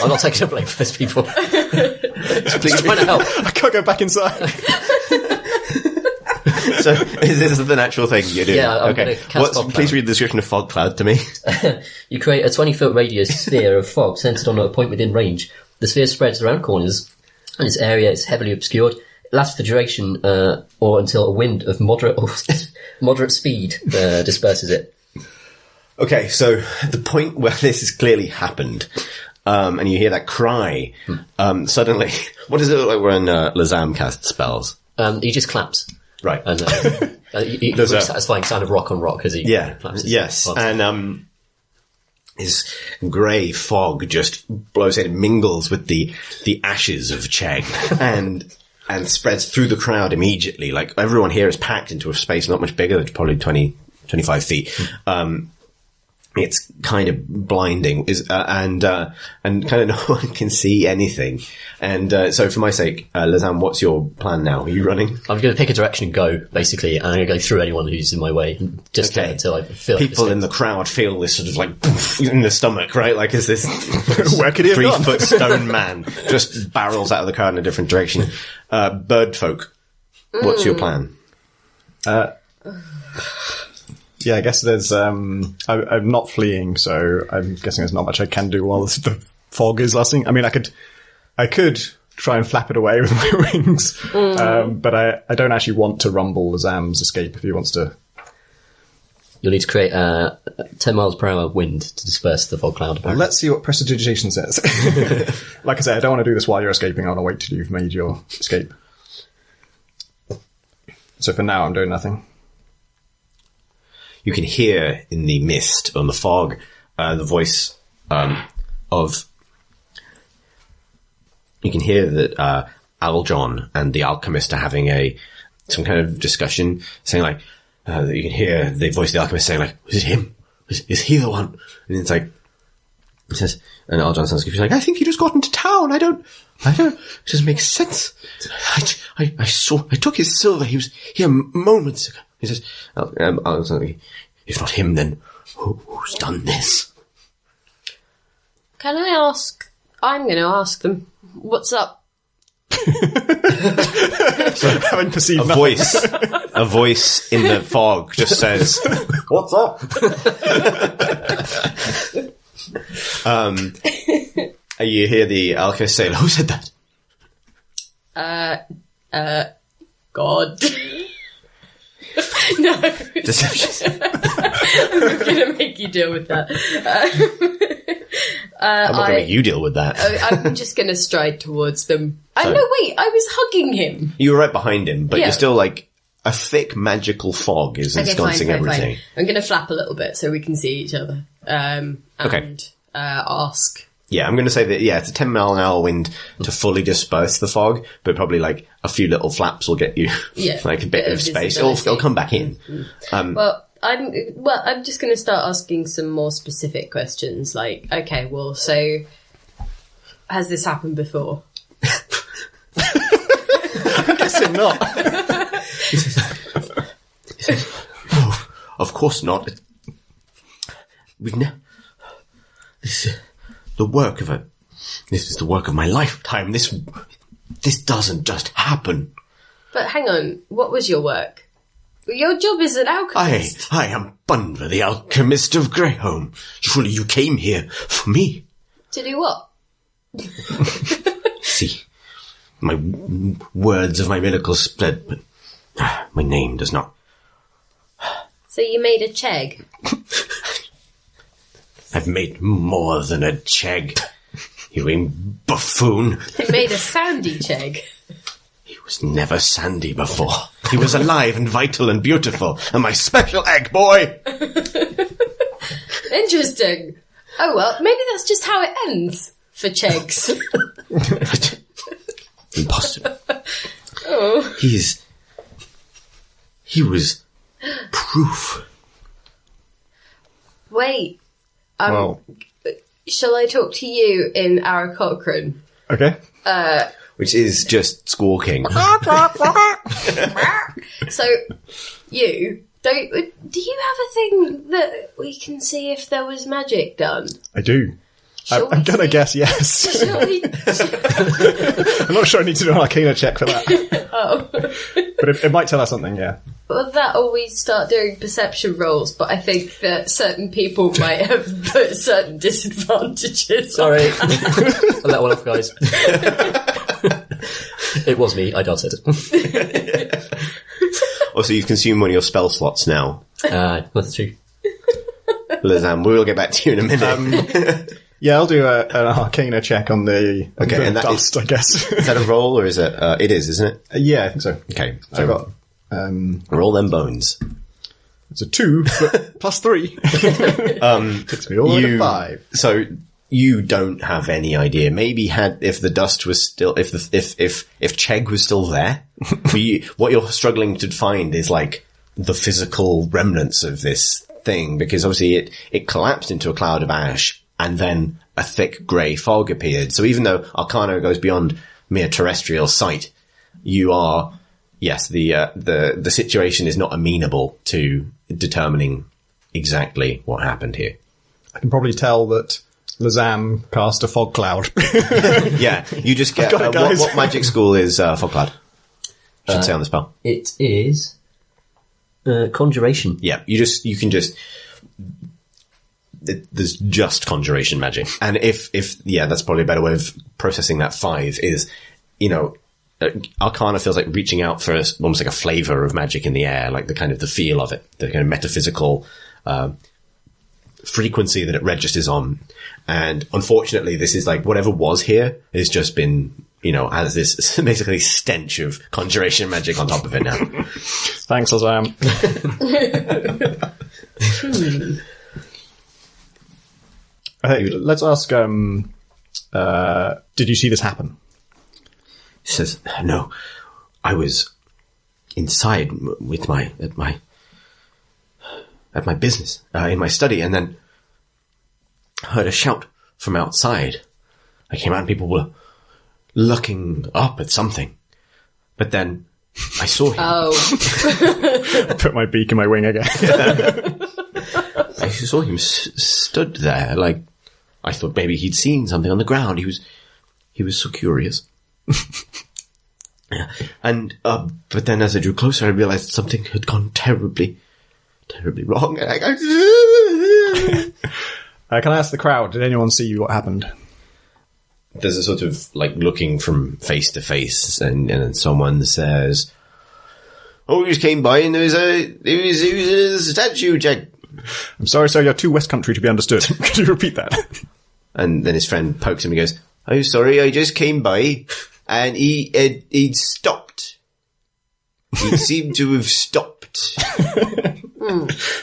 I'm not taking the blame for this, people. It's trying to help. I can't go back inside. So is this the natural thing you're doing? Yeah, I'm gonna cast fog Please cloud. read the description of fog cloud to me. You create a 20-foot radius sphere of fog centered on a point within range. The sphere spreads around corners, and its area is heavily obscured. It lasts for duration or until a wind of moderate speed disperses it. Okay, so the point where this has clearly happened, and you hear that cry, suddenly, what does it look like when Lazam casts spells? He just claps. Right. And he There's a a- satisfying sound of rock on rock as he claps his yes, claps. and his grey fog just blows in, mingles with the ashes of Chegg, and spreads through the crowd immediately. Like, everyone here is packed into a space not much bigger, probably 20, 25 feet. It's kind of blinding, and kind of no one can see anything. And so, for my sake, Lazam, what's your plan now? Are you running? I'm going to pick a direction and go, basically, and I'm going to go through anyone who's in my way, just until I feel like People in the crowd feel this sort of like poof in the stomach, right? Like, is this Where could he have gone? 3-foot stone man just barrels out of the crowd in a different direction? Bird folk, what's your plan? Yeah, I guess there's. I'm not fleeing, so I'm guessing there's not much I can do while the fog is lasting. I mean, I could try and flap it away with my wings, but I don't actually want to rumble Lazam's escape if he wants to. You'll need to create a 10 miles per hour wind to disperse the fog cloud. Well, let's see what prestidigitation says. Like I say, I don't want to do this while you're escaping. I want to wait till you've made your escape. So for now, I'm doing nothing. You can hear in the mist, on the fog, the voice of... You can hear that Aljon and the alchemist are having some kind of discussion, saying like, you can hear the voice of the alchemist saying like, is it him? Is he the one? And it's like, it says, and Aljon sounds confused, like, I think he just got into town. I don't, it doesn't make sense. I took his silver. He was here moments ago. He says, if not him, then who's done this? Can I ask? I'm going to ask them. What's up? Having perceived A voice in the fog just says, "What's up?" You hear the alchemist say, "Who said that?" God. No. Deception. I'm going to make you deal with that. I'm not going to make you deal with that. I'm just going to stride towards them. So- No, wait, I was hugging him. You were right behind him, but Yeah. you're still like a thick magical fog is ensconcing everything. I'm going to flap a little bit so we can see each other. And ask. Yeah, I'm going to say that, it's a 10-mile-an-hour wind to fully disperse the fog, but probably like a few little flaps will get you like a bit of space. It'll come back in. Well, I'm just going to start asking some more specific questions. Like, okay, well, so has this happened before? I'm guessing not. No, of course not. This is the work of this is the work of my lifetime. This doesn't just happen. But hang on, what was your work? Your job is an alchemist. I am Bunver, the alchemist of Greyholm. Surely you came here for me. To do what? See, my words of my miracles spread, but my name does not. So you made a Chegg. I've made more than a Chegg. You buffoon. You made a sandy Chegg. He was never sandy before. He was alive and vital and beautiful, and my special egg boy. Interesting. Oh well, maybe that's just how it ends for Cheggs. Impossible. Oh. He was proof. Wait. Well, Shall I talk to you in Aarakochrane? okay. Which is just squawking. So, do you have a thing that we can see if there was magic done? I do. I'm gonna guess yes. I'm not sure I need to do an Arcana check for that. Oh. But it might tell us something, yeah. Well, that or we start doing perception rolls, but I think that certain people might have put certain disadvantages. Sorry. I let one off, guys. It was me, I darted. Also, you've consumed one of your spell slots now. That's true. Lizam, we will get back to you in a minute. Yeah, I'll do an Arcana check on the, Okay, and that dust, I guess. Is that a roll, or is it? It is, isn't it? Yeah, I think so. Okay, I so got, roll them bones. it's a 2, but plus 3. Takes me all the way to 5. So you don't have any idea. Maybe if the dust was still, if Chegg was still there, what you're struggling to find is like the physical remnants of this thing, because obviously it collapsed into a cloud of ash, and then a thick grey fog appeared. So even though Arcana goes beyond mere terrestrial sight, you are, yes, the situation is not amenable to determining exactly what happened here. I can probably tell that Lazam cast a fog cloud. Yeah, you just get, got it, guys. what magic school is fog cloud? Should say on the spell. It is conjuration. Yeah, there's just conjuration magic. And if that's probably a better way of processing that 5 is, Arcana feels like reaching out for almost like a flavor of magic in the air, like the kind of the feel of it, the kind of metaphysical, frequency that it registers on. And unfortunately, this is like whatever was here has just been, has this basically stench of conjuration magic on top of it now. Thanks, Lazam. Hey, let's ask, did you see this happen? He says, no, I was inside with at my business, in my study, and then heard a shout from outside. I came out and people were looking up at something. But then I saw him. I put my beak in my wing again. I saw him stood there, like, I thought maybe he'd seen something on the ground. He was so curious. And, but then as I drew closer, I realized something had gone terribly, terribly wrong. Can I ask the crowd, did anyone see what happened? There's a sort of, like, looking from face to face, and then someone says, oh, we just came by and there was a statue, Jack. I'm sorry, sir, you're too West Country to be understood. Could you repeat that? And then his friend pokes him and goes, oh, sorry, I just came by, and he'd stopped. He seemed to have stopped.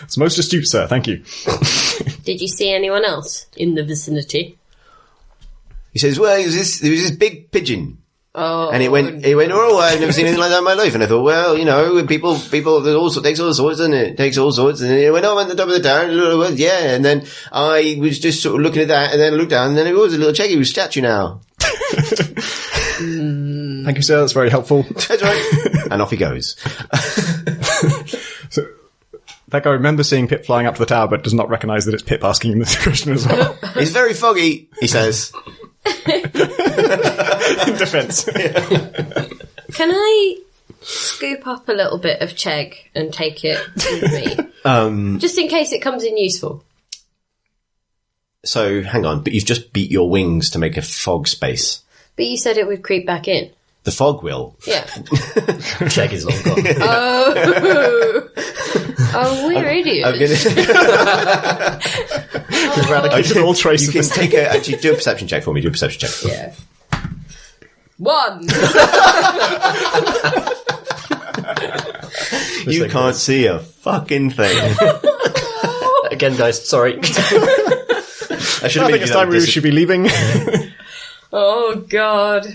It's most astute, sir, thank you. Did you see anyone else in the vicinity? He says, well, there was this big pigeon. Oh. And it went, oh, I've never seen anything like that in my life. And I thought, well, people, takes all sorts, and it takes all sorts. And it went on the top of the tower, and yeah. And then I was just sort of looking at that, and then I looked down, and then it was a little Cheggy with statue now. Thank you, sir, that's very helpful. That's right. And off he goes. So, that guy remembers seeing Pip flying up to the tower, but does not recognise that it's Pip asking him this question as well. It's very foggy, he says. In defence. Can I scoop up a little bit of Chegg and take it with me? Just in case it comes in useful. So, hang on, but you've just beat your wings to make a fog space. But you said it would creep back in. The fog will. Yeah. Check is long gone. Oh, we're idiots. We've eradicated all traces You of can this. actually do a perception check for me. Do a perception check. Yeah. 1. You can't see a fucking thing. Again, guys, sorry. I should I have think it's time we should be leaving. Oh, God.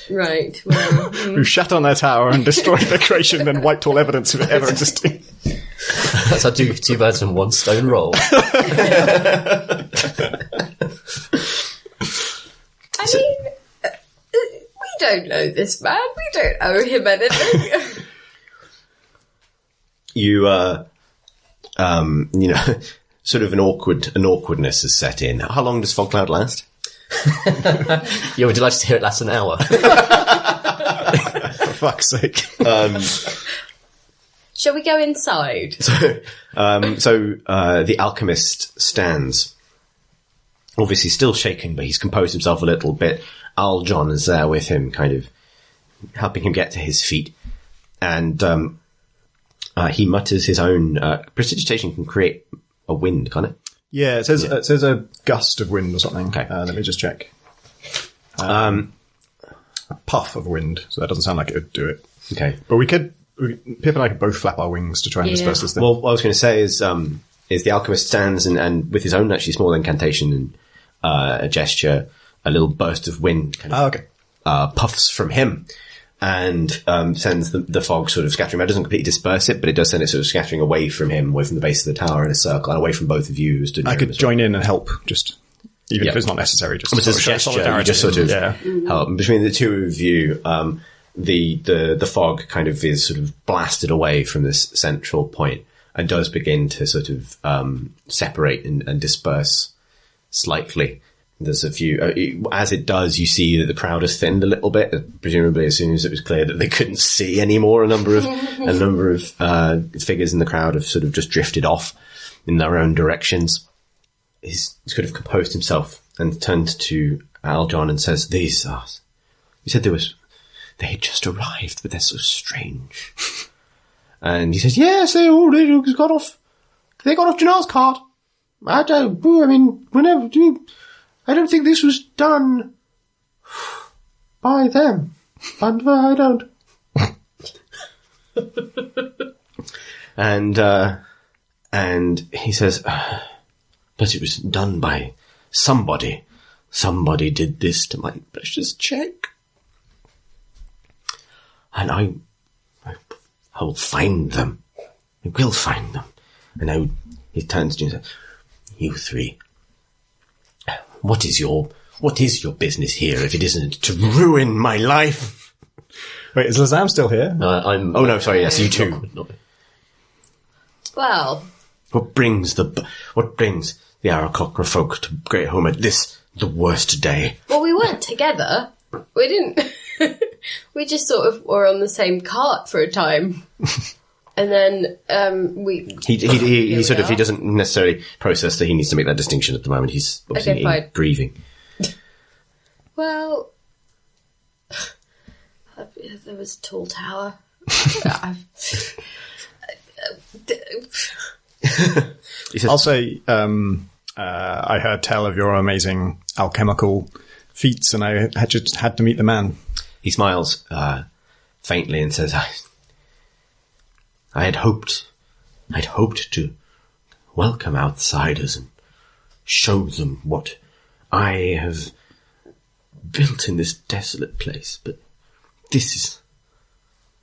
Right, well... Who shat on their tower and destroyed their creation, then wiped all evidence of it ever existing. That's how two birds in one stone roll. I mean, we don't know this man. We don't owe him anything. sort of an awkwardness has set in. How long does Fog Cloud last? You would like to hear it last an hour. For fuck's sake. Shall we go inside? So the alchemist stands, obviously still shaken, but he's composed himself a little bit. Aljon is there with him, kind of helping him get to his feet. And he mutters his own... prestidigitation can create a wind, can't it? Yeah, it says a gust of wind or something. Okay. Let me just check. A puff of wind, so that doesn't sound like it would do it. Okay. But Pip and I could both flap our wings to try and disperse this thing. Well, what I was going to say is the alchemist stands and with his own actually small incantation and a gesture, a little burst of wind kind of okay. Puffs from him and sends the fog sort of scattering. It doesn't completely disperse it, but it does send it sort of scattering away from him, away from the base of the tower in a circle, and away from both of you who stood near I could him as join in and help, just even Yeah. if it's not necessary. Just It's a sort of show gesture, you solidarity. just sort of Yeah. help. And between the two of you, the fog kind of is sort of blasted away from this central point and does begin to sort of separate and disperse slightly. There's a few, as it does, you see that the crowd has thinned a little bit, presumably as soon as it was clear that they couldn't see anymore. A number of figures in the crowd have sort of just drifted off in their own directions. He's sort of composed himself and turned to Aljon and says, he said they had just arrived, but they're so strange. And he says, yes, they got off Janar's cart. I don't think this was done by them. I don't. And he says, but it was done by somebody. Somebody did this to my precious Chegg. And I will find them. I will find them. And he turns to you and says, you three, what is your business here if it isn't to ruin my life? Wait, is Lazam still here? I'm... Oh no, sorry, yes, you two. Well, What brings the Aarakocra folk to Great Home at the worst day? well, we weren't together. We didn't. We just sort of were on the same cart for a time. And then we... He sort of, he doesn't necessarily process that he needs to make that distinction at the moment. He's obviously fine. grieving. Well, there was a tall tower. He says, I'll say I heard tell of your amazing alchemical feats, and I just had to meet the man. he smiles faintly and says, I'd hoped to welcome outsiders and show them what I have built in this desolate place, but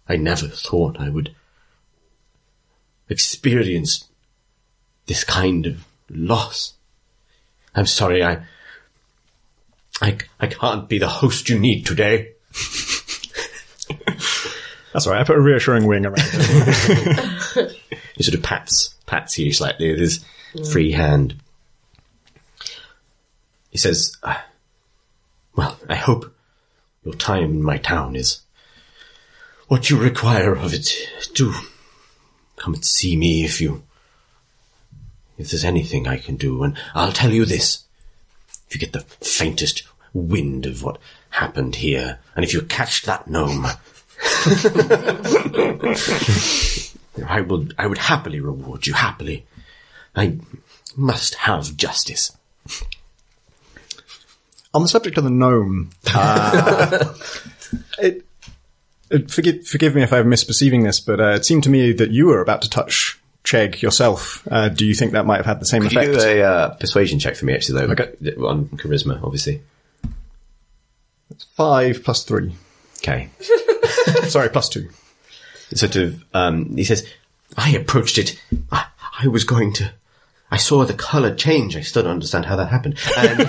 I never thought I would experience this kind of loss. I'm sorry, I can't be the host you need today. That's all right. I put a reassuring wing around him. He sort of pats you slightly with his free hand. He says, well, I hope your time in my town is what you require of it. Do come and see me if there's anything I can do. And I'll tell you this. If you get the faintest wind of what happened here, and if you catch that gnome, I would happily reward you, happily. I must have justice. On the subject of the gnome, forgive me if I'm misperceiving this, but it seemed to me that you were about to touch Chegg yourself. Do you think that might have had the same Could effect? you do a persuasion check for me, actually, though? Okay. On charisma, obviously. 5 plus 3. Okay. Sorry, plus 2. Sort of, he says, I approached it. I saw the colour change. I still don't understand how that happened. And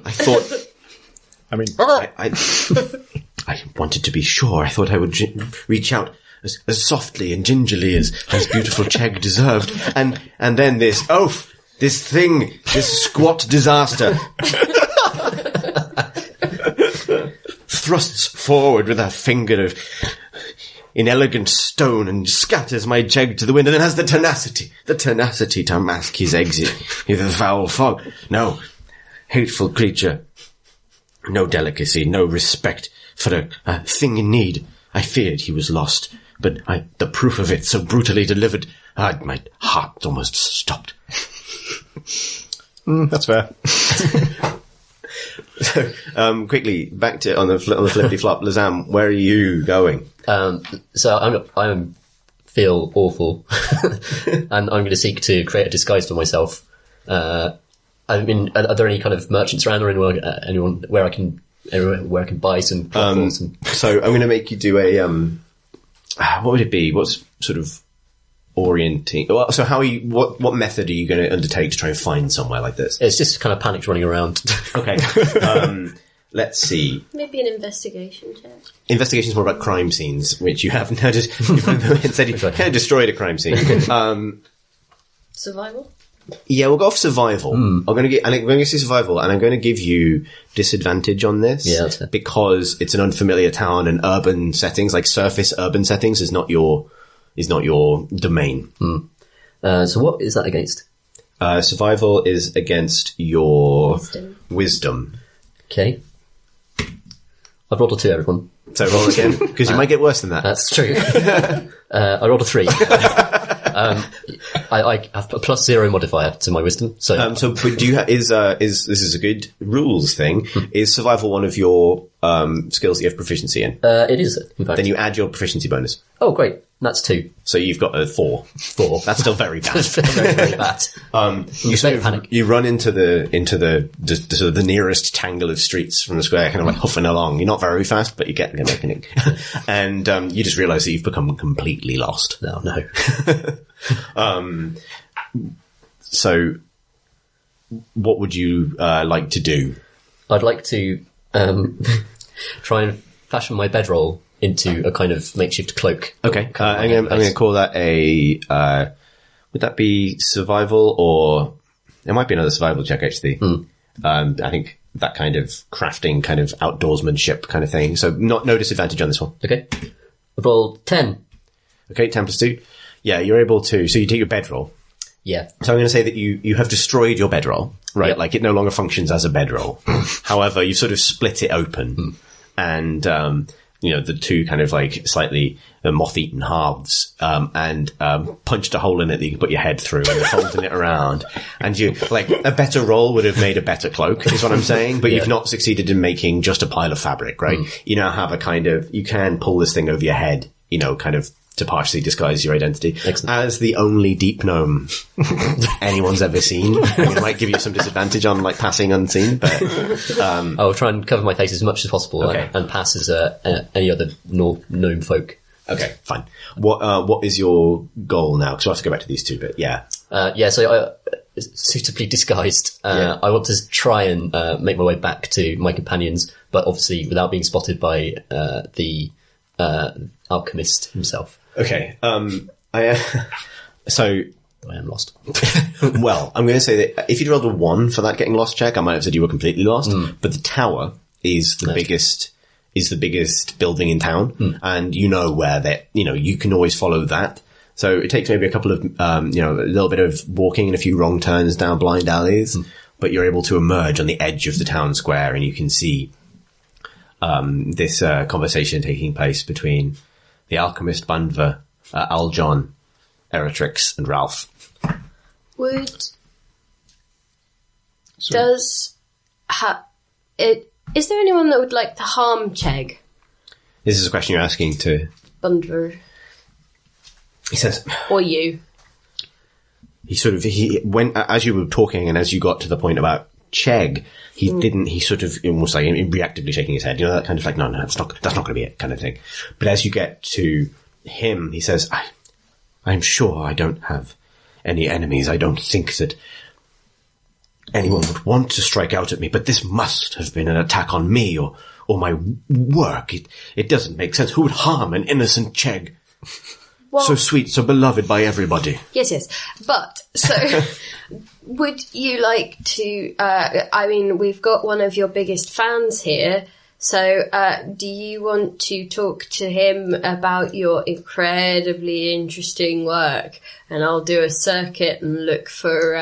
I thought, I mean, I wanted to be sure. I thought I would reach out as softly and gingerly as beautiful Chegg deserved. And then this oaf, this thing, this squat disaster thrusts forward with a finger of inelegant stone and scatters my Chegg to the wind, and then has the tenacity to mask his exit in the foul fog. No, hateful creature. No delicacy, no respect for a thing in need. I feared he was lost, but the proof of it so brutally delivered, my heart almost stopped. That's fair. So, quickly, back to on the flippity flop. Lazam, where are you going? So I feel awful, and I'm going to seek to create a disguise for myself. I mean, are there any kind of merchants around, or anyone where I can buy some cloth? So I'm going to make you do a what would it be? What's sort of orienting? Well, so what method are you going to undertake to try and find somewhere like this? It's just kind of panicked running around. Okay. Let's see. Maybe an investigation check. Investigation is more about crime scenes, which you have now just instead you kind of destroyed a crime scene. Survival? Yeah, we'll go off survival. I'm going to say survival, and I'm going to give you disadvantage on this. Yeah, that's fair. Because it's an unfamiliar town, and urban settings, like surface urban settings, is not your domain. So what is that against? Survival is against your wisdom. Okay. I've rolled a 2, everyone. So roll again, because you might get worse than that. That's true. I rolled a 3. I have a +0 modifier to my wisdom. So, but do you is this is a good rules thing? Is survival one of your skills that you have proficiency in? it is. In fact. Then you add your proficiency bonus. Oh, great. That's 2. So you've got a 4. 4. That's still very bad. very, very bad. You run into the sort of the nearest tangle of streets from the square, kind of like huffing along. You're not very fast, but you get making it, and you just realise that you've become completely lost. Oh, no. So, what would you like to do? I'd like to try and fashion my bedroll into a kind of makeshift cloak. Okay, I'm going to call that a. Would that be survival, or it might be another survival check actually? I think that kind of crafting, kind of outdoorsmanship kind of thing. So no disadvantage on this one. Okay, I rolled 10. Okay, 10 plus 2. Yeah, you're able to. So you take your bedroll. Yeah. So I'm going to say that you have destroyed your bedroll, right? Yep. Like it no longer functions as a bedroll. However, you've sort of split it open, and the two kind of like slightly moth-eaten halves, and punched a hole in it that you can put your head through, and folding it around. And you like a better roll would have made a better cloak, is what I'm saying. But you've not succeeded in making just a pile of fabric, right? You now have a kind of you can pull this thing over your head, kind of to partially disguise your identity. Excellent. As the only deep gnome anyone's ever seen. I mean, it might give you some disadvantage on like passing unseen, but I'll try and cover my face as much as possible, Okay. and pass as any other gnome folk. okay, fine. What is your goal now? Because I have to go back to these two, but yeah. So suitably disguised. I want to try and make my way back to my companions, but obviously without being spotted by the alchemist himself. Okay. So I am lost. well, I'm going to say that if you'd rolled a 1 for that getting lost check, I might have said you were completely lost. But the tower is the biggest building in town, and where that you can always follow that. So it takes maybe a couple of a little bit of walking and a few wrong turns down blind alleys, but you're able to emerge on the edge of the town square, and you can see this conversation taking place between the alchemist Bandva, Aljon, Eratrix, and Ralph. Is there anyone that would like to harm Chegg? This is a question you're asking to Bundver. He says, Or you? he went as you were talking, and as you got to the point about Chegg, he sort of almost like reactively shaking his head, that kind of like, no, that's not going to be it kind of thing. But as you get to him, he says, I'm sure I don't have any enemies. I don't think that anyone would want to strike out at me, but this must have been an attack on me or my work. It doesn't make sense. Who would harm an innocent Chegg? So sweet, so beloved by everybody. Yes. But, so, would you like to, we've got one of your biggest fans here, so, do you want to talk to him about your incredibly interesting work? And I'll do a circuit and look for,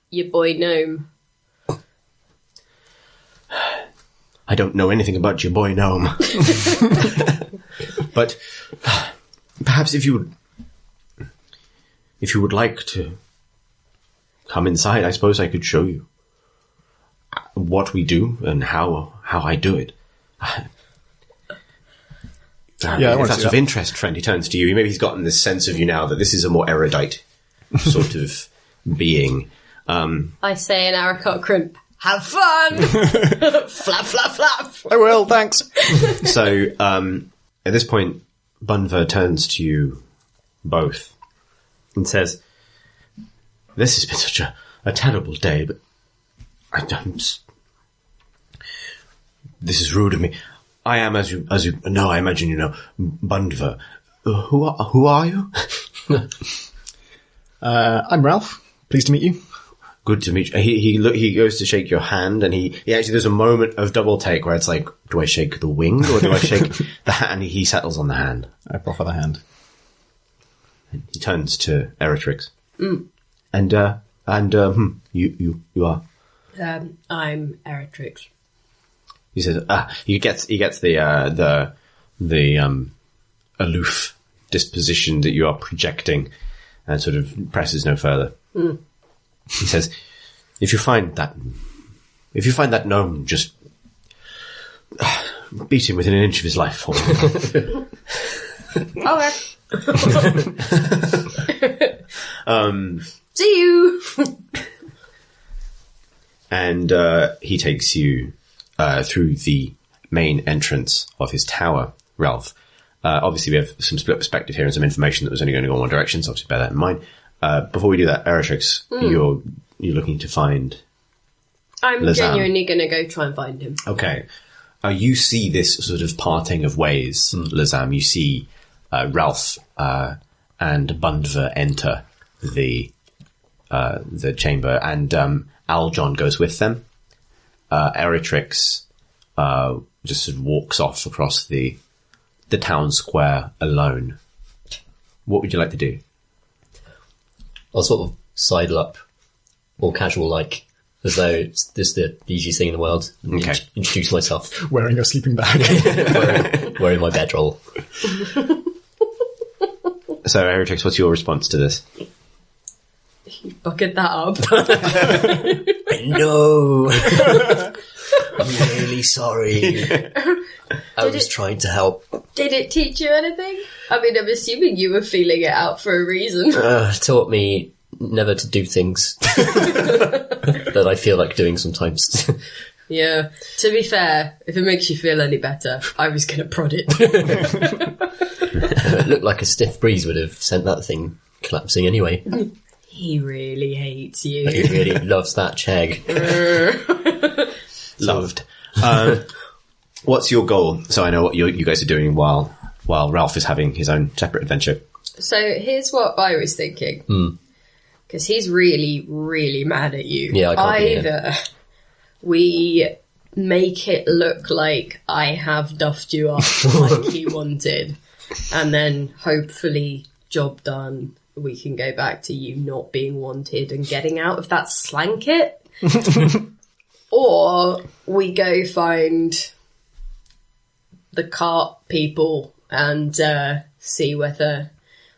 your boy Gnome. I don't know anything about your boy Gnome. But perhaps if you would like to come inside, I suppose I could show you what we do and how I do it. Yeah, I if want to that's see of that. interest, friend, he turns to you. Maybe he's gotten this sense of you now that this is a more erudite sort of being. I say in Aarakocra, have fun! Flap, flap, flap! I will, thanks. So, at this point, Bunver turns to you both and says, "This has been such a terrible day, but this is rude of me. I am, as you know, I imagine you know, Bunver. Who are you?" I'm Ralph. Pleased to meet you. Good to meet you. He goes to shake your hand, and he actually, there's a moment of double take where it's like, do I shake the wing or do I shake the hand? And he settles on the hand. I proffer the hand. He turns to Eritrix. And you are. I'm Eritrix. He says, he gets the aloof disposition that you are projecting, and sort of presses no further. He says, if you find that gnome, just beat him within an inch of his life for me. Okay. See you! And he takes you through the main entrance of his tower, Ralph. Obviously, we have some split perspective here and some information that was only going to go in one direction, so obviously bear that in mind. Before we do that, Eritrix, you're looking to find... I'm Lizam. genuinely going to go try and find him. Okay. You see this sort of parting of ways, Lizam. You see Ralph and Bunver enter the chamber, and Aljon goes with them. Eritrix just sort of walks off across the town square alone. What would you like to do? I'll sort of sidle up, all casual-like, as though it's just the easiest thing in the world. And Okay. Introduce myself, Wearing your sleeping bag. wearing my bedroll. So, Eritrix, what's your response to this? You bucket that up. No! I'm really sorry. I was trying to help. Did it teach you anything? I mean, I'm assuming you were feeling it out for a reason. Taught me never to do things that I feel like doing sometimes. Yeah. To be fair, if it makes you feel any better, I was going to prod it. It looked like a stiff breeze would have sent that thing collapsing anyway. He really hates He you. really loves that Chegg. Loved. What's your goal? So I know what you guys are doing while Ralph is having his own separate adventure. So here's what I was thinking. Because he's really, really mad at you. Yeah, I can't be here. Either we make it look like I have duffed you up like he wanted, and then hopefully, job done, we can go back to you not being wanted and getting out of that slanket. Or we go find the cart people and see whether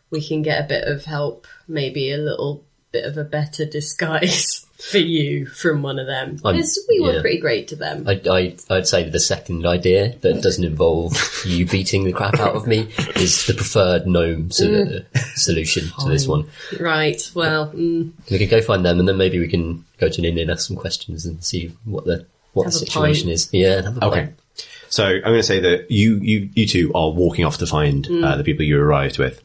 we can get a bit of help, maybe a little bit of a better disguise for you from one of them. Because we were pretty great to them. I'd say the second idea that doesn't involve you beating the crap out of me is the preferred gnome solution to this one. Right, well, We could go find them, and then maybe we can go to an inn and ask some questions and see what the Have a situation pint. is. Yeah, and have a Okay. pint. So I'm going to say that you two are walking off to find the people you arrived with.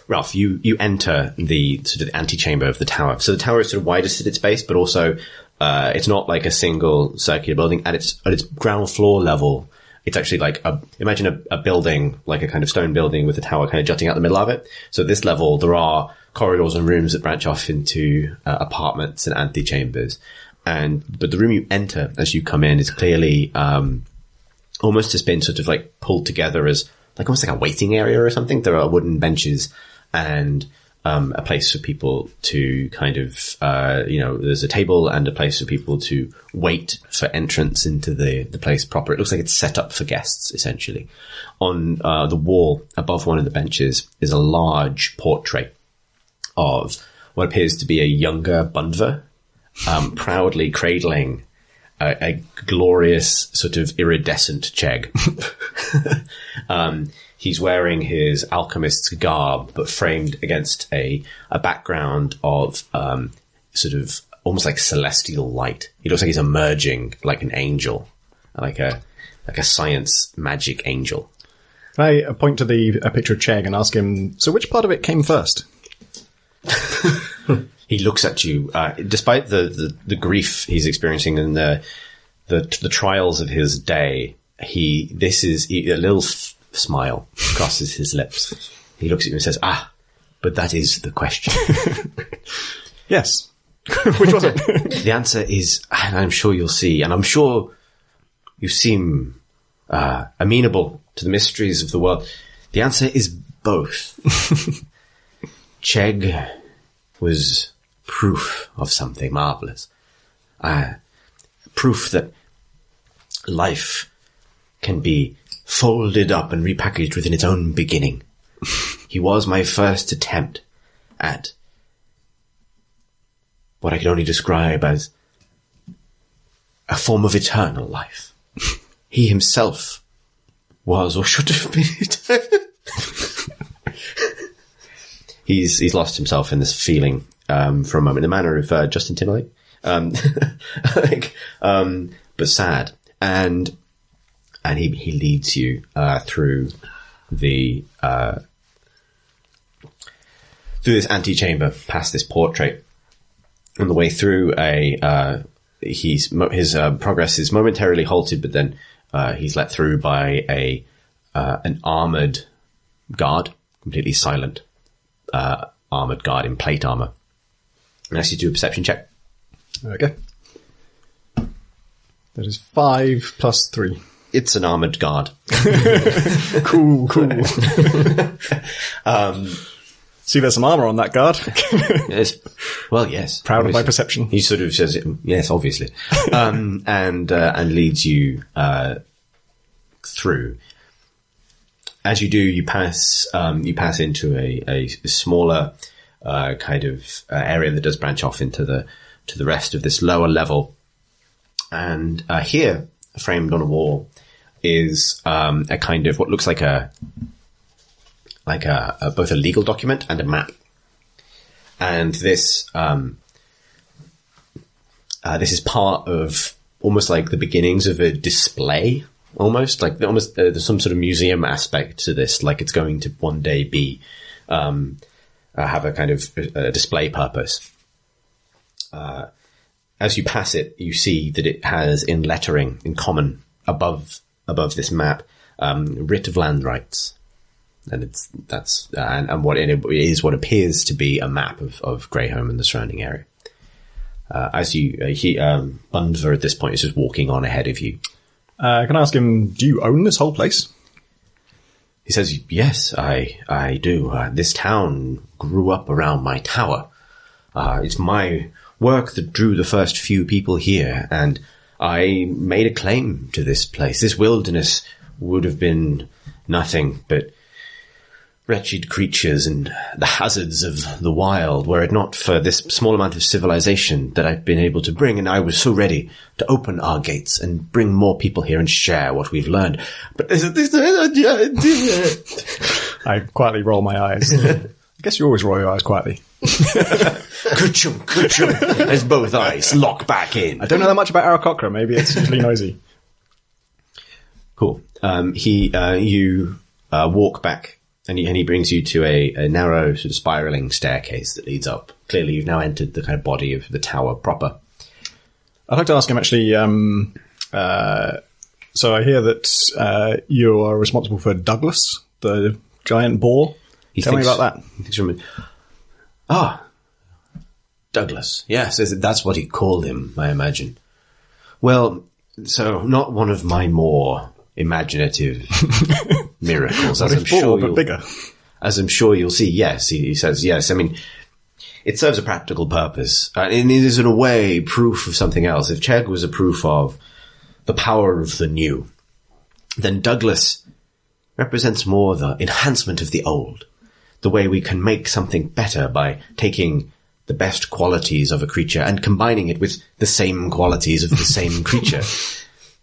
Ralph, you enter the sort of antechamber of the tower. So the tower is sort of widest at its base, but also it's not like a single circular building. At its ground floor level, it's actually like imagine a building, like a kind of stone building with a tower kind of jutting out the middle of it. So at this level, there are corridors and rooms that branch off into apartments and antechambers. But the room you enter as you come in is clearly, almost has been sort of like pulled together as like almost like a waiting area or something. There are wooden benches and a place for people to kind of, there's a table and a place for people to wait for entrance into the place proper. It looks like it's set up for guests, essentially. On the wall above one of the benches is a large portrait of what appears to be a younger Bundva, proudly cradling a glorious sort of iridescent Chegg. He's wearing his alchemist's garb, but framed against a background of sort of almost like celestial light. He looks like he's emerging like an angel, like a science magic angel. Can I point to a picture of Chegg and ask him, so which part of it came first? He looks at you, despite the grief he's experiencing and the trials of his day. A little smile crosses his lips. He looks at you and says, but that is the question. Yes. Which was it? The answer is, and I'm sure you'll see, and I'm sure you seem amenable to the mysteries of the world. The answer is both. Chegg was proof of something marvelous. Proof that life can be folded up and repackaged within its own beginning. He was my first attempt at what I can only describe as a form of eternal life. He himself was or should have been eternal. He's lost himself in this feeling for a moment, in the manner of Justin Timberlake, but sad. And he leads you through this antechamber, past this portrait. On the way through, his progress is momentarily halted, but then he's let through by an armored guard, completely silent. Armored guard in plate armor. And actually do a perception check. Okay. That is 5 plus 3. It's an armored guard. Cool. See, there's some armor on that guard. Yes. Well, yes. Proud obviously. of my perception. He sort of says, yes, obviously. And leads you through. As you do, you pass into a smaller kind of area that does branch off into the rest of this lower level. And here, framed on a wall, is a kind of what looks like both a legal document and a map. And this is part of almost like the beginnings of a display. There's some sort of museum aspect to this, like it's going to one day be, have a kind of a display purpose. As you pass it, you see that it has in lettering, in common, above this map, writ of land rights. And what it is what appears to be a map of Greyholm and the surrounding area. Bundva at this point is just walking on ahead of you. Can I ask him, do you own this whole place? He says, yes, I do. This town grew up around my tower. It's my work that drew the first few people here, and I made a claim to this place. This wilderness would have been nothing but wretched creatures and the hazards of the wild were it not for this small amount of civilization that I've been able to bring, and I was so ready to open our gates and bring more people here and share what we've learned. But I quietly roll my eyes. I guess you always roll your eyes quietly. Kuchum, as both eyes lock back in. I don't know that much about Aarakocra. Maybe it's usually noisy. Cool. You walk back. And he brings you to a narrow sort of spiraling staircase that leads up. Clearly, you've now entered the kind of body of the tower proper. I'd like to ask him actually, So I hear that you are responsible for Douglas, the giant boar. Tell me about that. Douglas. Yes, that's what he called him, I imagine. Well, so not one of my more imaginative miracles, as I'm sure but bigger. As I'm sure you'll see. Yes, he says yes. I mean, it serves a practical purpose, and it is in a way proof of something else. If Chegg was a proof of the power of the new, then Douglas represents more the enhancement of the old, the way we can make something better by taking the best qualities of a creature and combining it with the same qualities of the same creature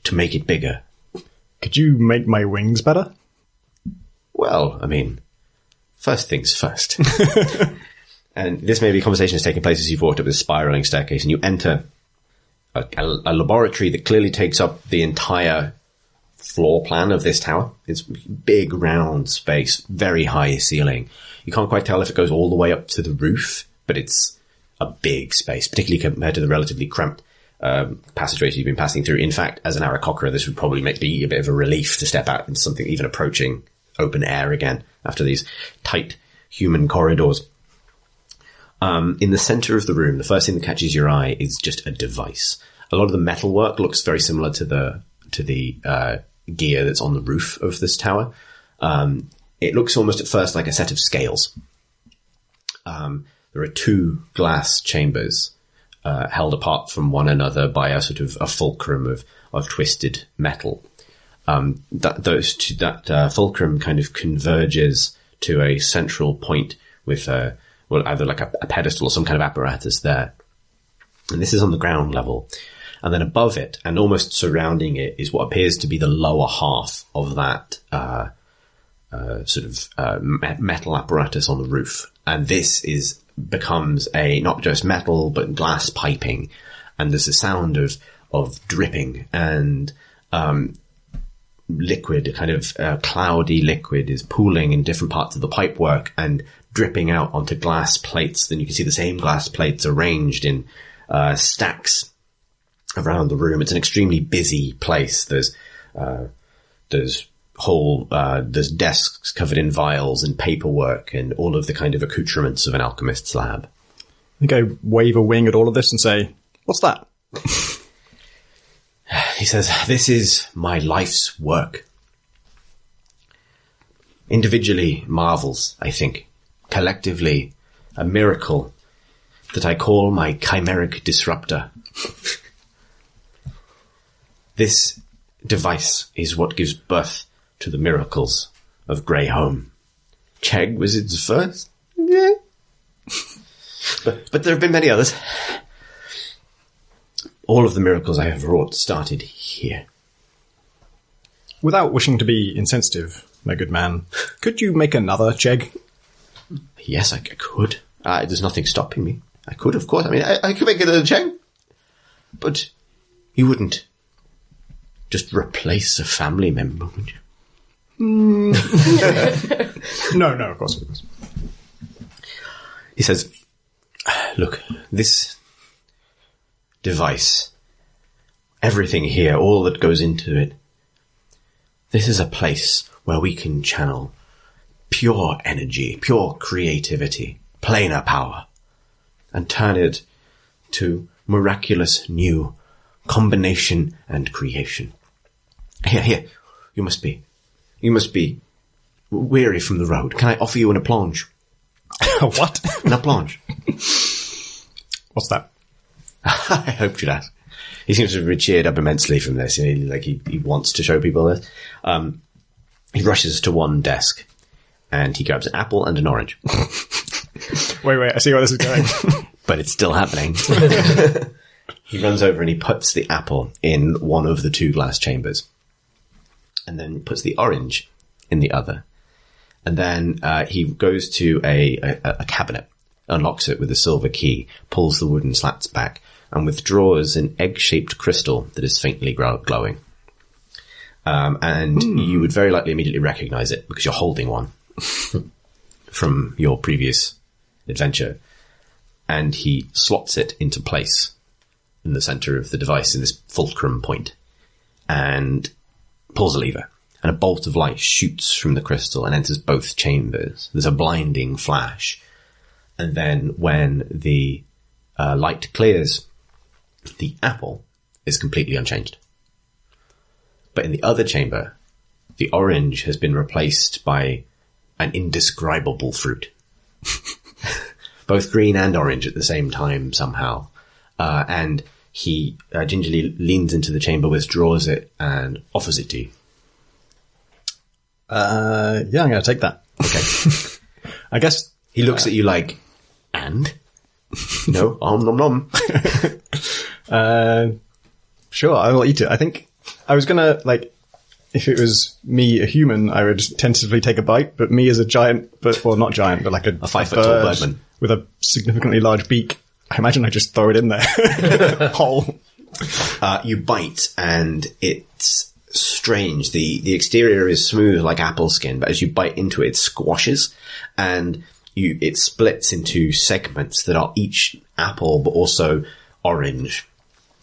to make it bigger. Could you make my wings better? Well, I mean, first things first. And this maybe conversation is taking place as you've walked up this spiraling staircase and you enter a laboratory that clearly takes up the entire floor plan of this tower. It's big, round space, very high ceiling. You can't quite tell if it goes all the way up to the roof, but it's a big space, particularly compared to the relatively cramped passageways you've been passing through. In fact, as an Aarakocra, this would probably be a bit of a relief to step out into something even approaching open air again after these tight human corridors. In the center of the room, the first thing that catches your eye is just a device. A lot of the metalwork looks very similar to the gear that's on the roof of this tower. It looks almost at first like a set of scales. There are two glass chambers held apart from one another by a sort of a fulcrum of twisted metal. That fulcrum kind of converges to a central point with either like a pedestal or some kind of apparatus there. And this is on the ground level. And then above it, and almost surrounding it, is what appears to be the lower half of that metal apparatus on the roof. And this becomes not just metal, but glass piping. And there's a sound of dripping and liquid, a kind of cloudy liquid is pooling in different parts of the pipework and dripping out onto glass plates. Then you can see the same glass plates arranged in stacks around the room. It's an extremely busy place. There's desks covered in vials and paperwork and all of the kind of accoutrements of an alchemist's lab. I think I wave a wing at all of this and say, "What's that?" He says, "This is my life's work. Individually, marvels, I think. Collectively, a miracle that I call my chimeric disruptor. This device is what gives birth to the miracles of Greyhome. Chegg was its first. Yeah. But there have been many others. All of the miracles I have wrought started here." Without wishing to be insensitive, my good man, could you make another Chegg? Yes, I could. There's nothing stopping me. I could, of course. I mean, I could make another Chegg. But you wouldn't just replace a family member, would you? No, of course. He says, "Look, this device, everything here, all that goes into it, this is a place where we can channel pure energy, pure creativity, planar power, and turn it to miraculous new combination and creation. Here, you must be weary from the road. Can I offer you an plonge?" What? An plonge. What's that? I hoped you'd ask. He seems to have cheered up immensely from this. He wants to show people this. He rushes to one desk and he grabs an apple and an orange. Wait, I see where this is going. But it's still happening. He runs over and he puts the apple in one of the two glass chambers. And then puts the orange in the other. And then he goes to a cabinet, unlocks it with a silver key, pulls the wooden slats back, and withdraws an egg-shaped crystal that is faintly glowing. And you would very likely immediately recognize it because you're holding one from your previous adventure. And he slots it into place in the center of the device in this fulcrum point. And pulls a lever, and a bolt of light shoots from the crystal and enters both chambers. There's a blinding flash. And then when the light clears, the apple is completely unchanged. But in the other chamber, the orange has been replaced by an indescribable fruit. Both green and orange at the same time somehow. And he gingerly leans into the chamber, withdraws it, and offers it to you. Yeah, I'm going to take that. Okay. I guess He looks at you like, and? No, nom nom. Sure, I will eat it. I think I was gonna, like, if it was me, a human, I would tentatively take a bite, but me as a giant, well, not giant, but like a 5 foot tall bird birdman with a significantly large beak, I imagine I just throw it in there. Whole. You bite, and it's strange. The exterior is smooth like apple skin, but as you bite into it, it squashes, and it splits into segments that are each apple, but also orange.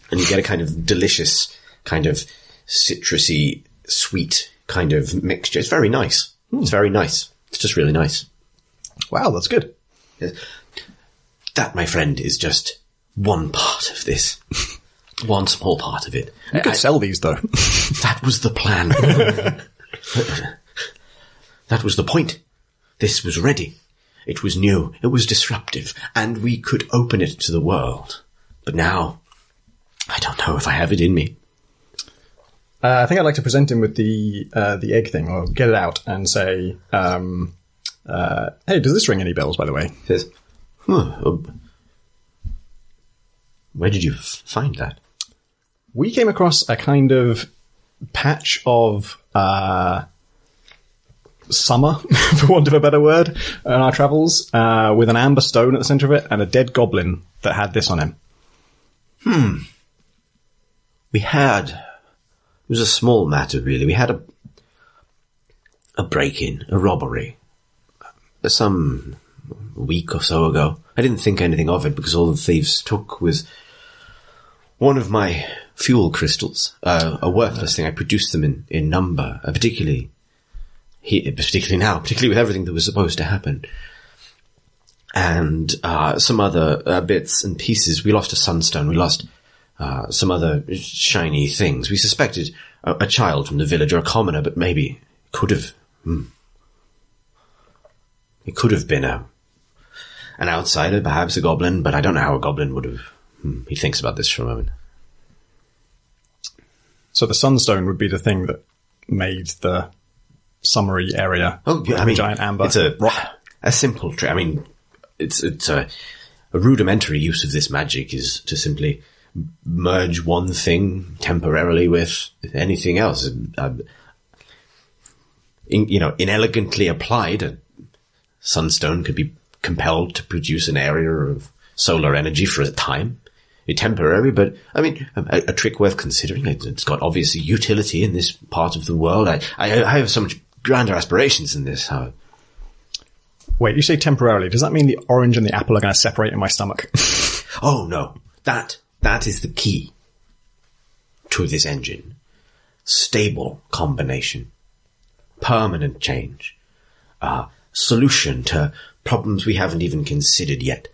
And you get a kind of delicious, kind of citrusy, sweet kind of mixture. It's very nice. It's very nice. It's just really nice. Wow, that's good. That, my friend, is just one part of this. One small part of it. You could sell these, though. That was the plan. That was the point. This was ready. It was new. It was disruptive. And we could open it to the world. But now, I don't know if I have it in me. I think I'd like to present him with the egg thing, or get it out and say, hey, does this ring any bells, by the way? He says, where did you find that? We came across a kind of patch of summer, for want of a better word, on our travels, with an amber stone at the center of it and a dead goblin that had this on him. We had... It was a small matter, really. We had a break-in, a robbery, some week or so ago. I didn't think anything of it because all the thieves took was one of my fuel crystals, a worthless thing. I produced them in number, particularly now, particularly with everything that was supposed to happen. And some other bits and pieces. We lost a sunstone. We lost some other shiny things. We suspected a child from the village or a commoner, but maybe it could have... It could have been an outsider, perhaps a goblin, but I don't know how a goblin would have... He thinks about this for a moment. So the sunstone would be the thing that made the summery area. Oh, yeah, I mean, giant amber. It's a simple trick. I mean, it's a rudimentary use of this magic is to simply merge one thing temporarily with anything else. Inelegantly applied, a sunstone could be compelled to produce an area of solar energy for a time. It's temporary, but, I mean, a trick worth considering. It's got obviously utility in this part of the world. I have so much grander aspirations than this. Wait, you say temporarily. Does that mean the orange and the apple are going to separate in my stomach? Oh, no. That is the key to this engine. Stable combination. Permanent change. Solution to problems we haven't even considered yet.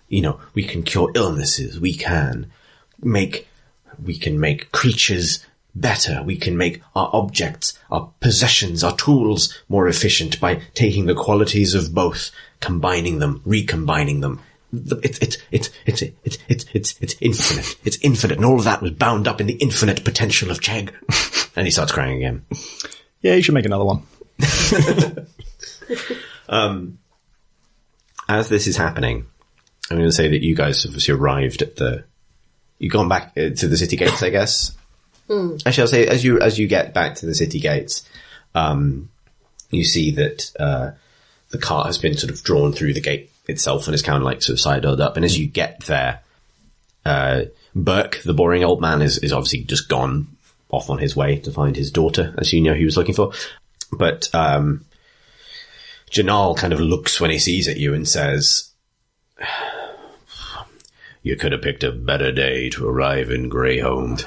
You know, we can cure illnesses. We can make creatures better. We can make our objects, our possessions, our tools more efficient by taking the qualities of both, combining them, recombining them. It's infinite. It's infinite. And all of that was bound up in the infinite potential of Chegg. And he starts crying again. Yeah, you should make another one. As this is happening, I'm going to say that you guys have obviously arrived at you've gone back to the city gates, I guess. Actually, I'll say as you get back to the city gates, you see that the cart has been sort of drawn through the gate itself and is kind of like sort of sidled up. And as you get there, Burke, the boring old man, is obviously just gone off on his way to find his daughter, as you know he was looking for. But Janal kind of looks when he sees at you and says, "You could have picked a better day to arrive in Greyholm."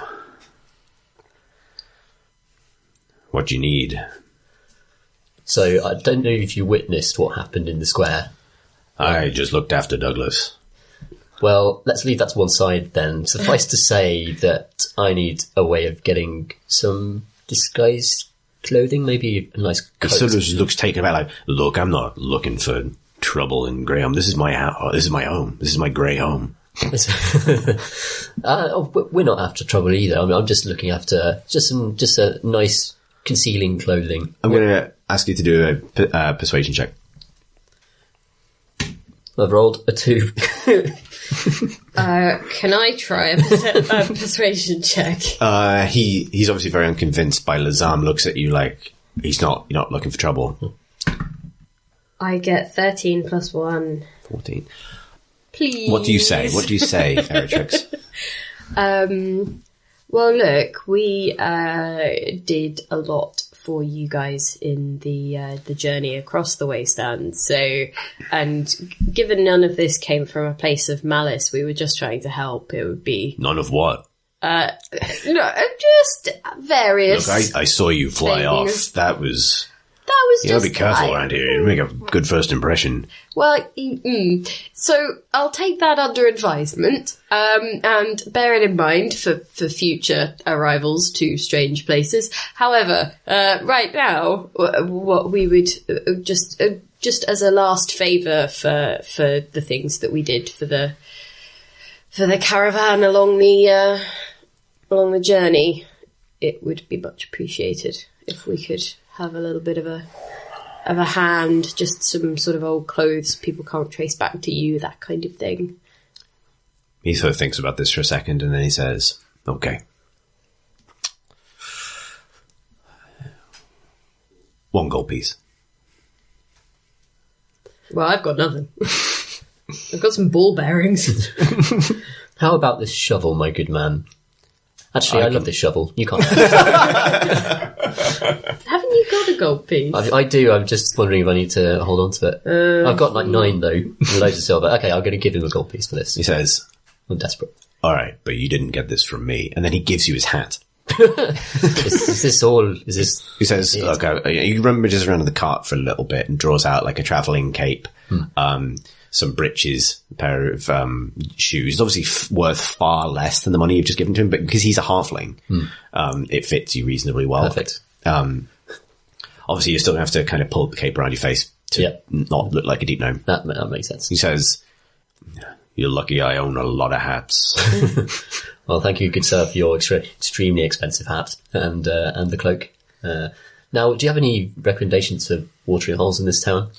What do you need? So I don't know if you witnessed what happened in the square. I just looked after Douglas. Well, let's leave that to one side then. Suffice to say that I need a way of getting some disguised clothing, maybe a nice He coat. sort of looks taken aback, like, look, I'm not looking for trouble in Graham. This is my house. This is my home. This is my grey home. We're not after trouble either. I mean, I'm just looking after just a nice concealing clothing. I'm going to ask you to do a persuasion check. I've rolled a 2. Can I try a persuasion check? He's obviously very unconvinced by Lazam. Looks at you like you're not looking for trouble. I get 13 plus 1. 14. Please. What do you say? What do you say, Feratrix? Well, look, we did a lot for you guys in the journey across the wasteland. So, and given none of this came from a place of malice, we were just trying to help. It would be None of what? no, just various. Look, I saw you fly things. off. That was... That was You gotta just be careful like- around here. You make a good first impression. Well, so I'll take that under advisement, and bear it in mind for future arrivals to strange places. However, right now, what we would just as a last favour for the things that we did for the caravan along the journey, it would be much appreciated if we could have a little bit of a hand, just some sort of old clothes people can't trace back to you, that kind of thing. He sort of thinks about this for a second, and then he says, okay. 1 gold piece. Well, I've got nothing. I've got some ball bearings. How about this shovel, my good man? Actually, I love this shovel. You can't. Haven't you got a gold piece? I do. I'm just wondering if I need to hold on to it. I've got like 9 though, with loads of silver. Okay, I'm going to give him a gold piece for this. He says, I'm desperate. all right, but you didn't get this from me. And then he gives you his hat. Is this all? Is this? He says, look, you rummages around in the cart for a little bit and draws out like a travelling cape, some breeches, a pair of shoes. It's obviously worth far less than the money you've just given to him, but because he's a halfling, it fits you reasonably well. Perfect. Obviously, you're still going to have to kind of pull the cape around your face to not look like a deep gnome. That makes sense. He says, you're lucky I own a lot of hats. Well, thank you, good sir, for your extremely expensive hat and the cloak. Now, do you have any recommendations for watering holes in this town?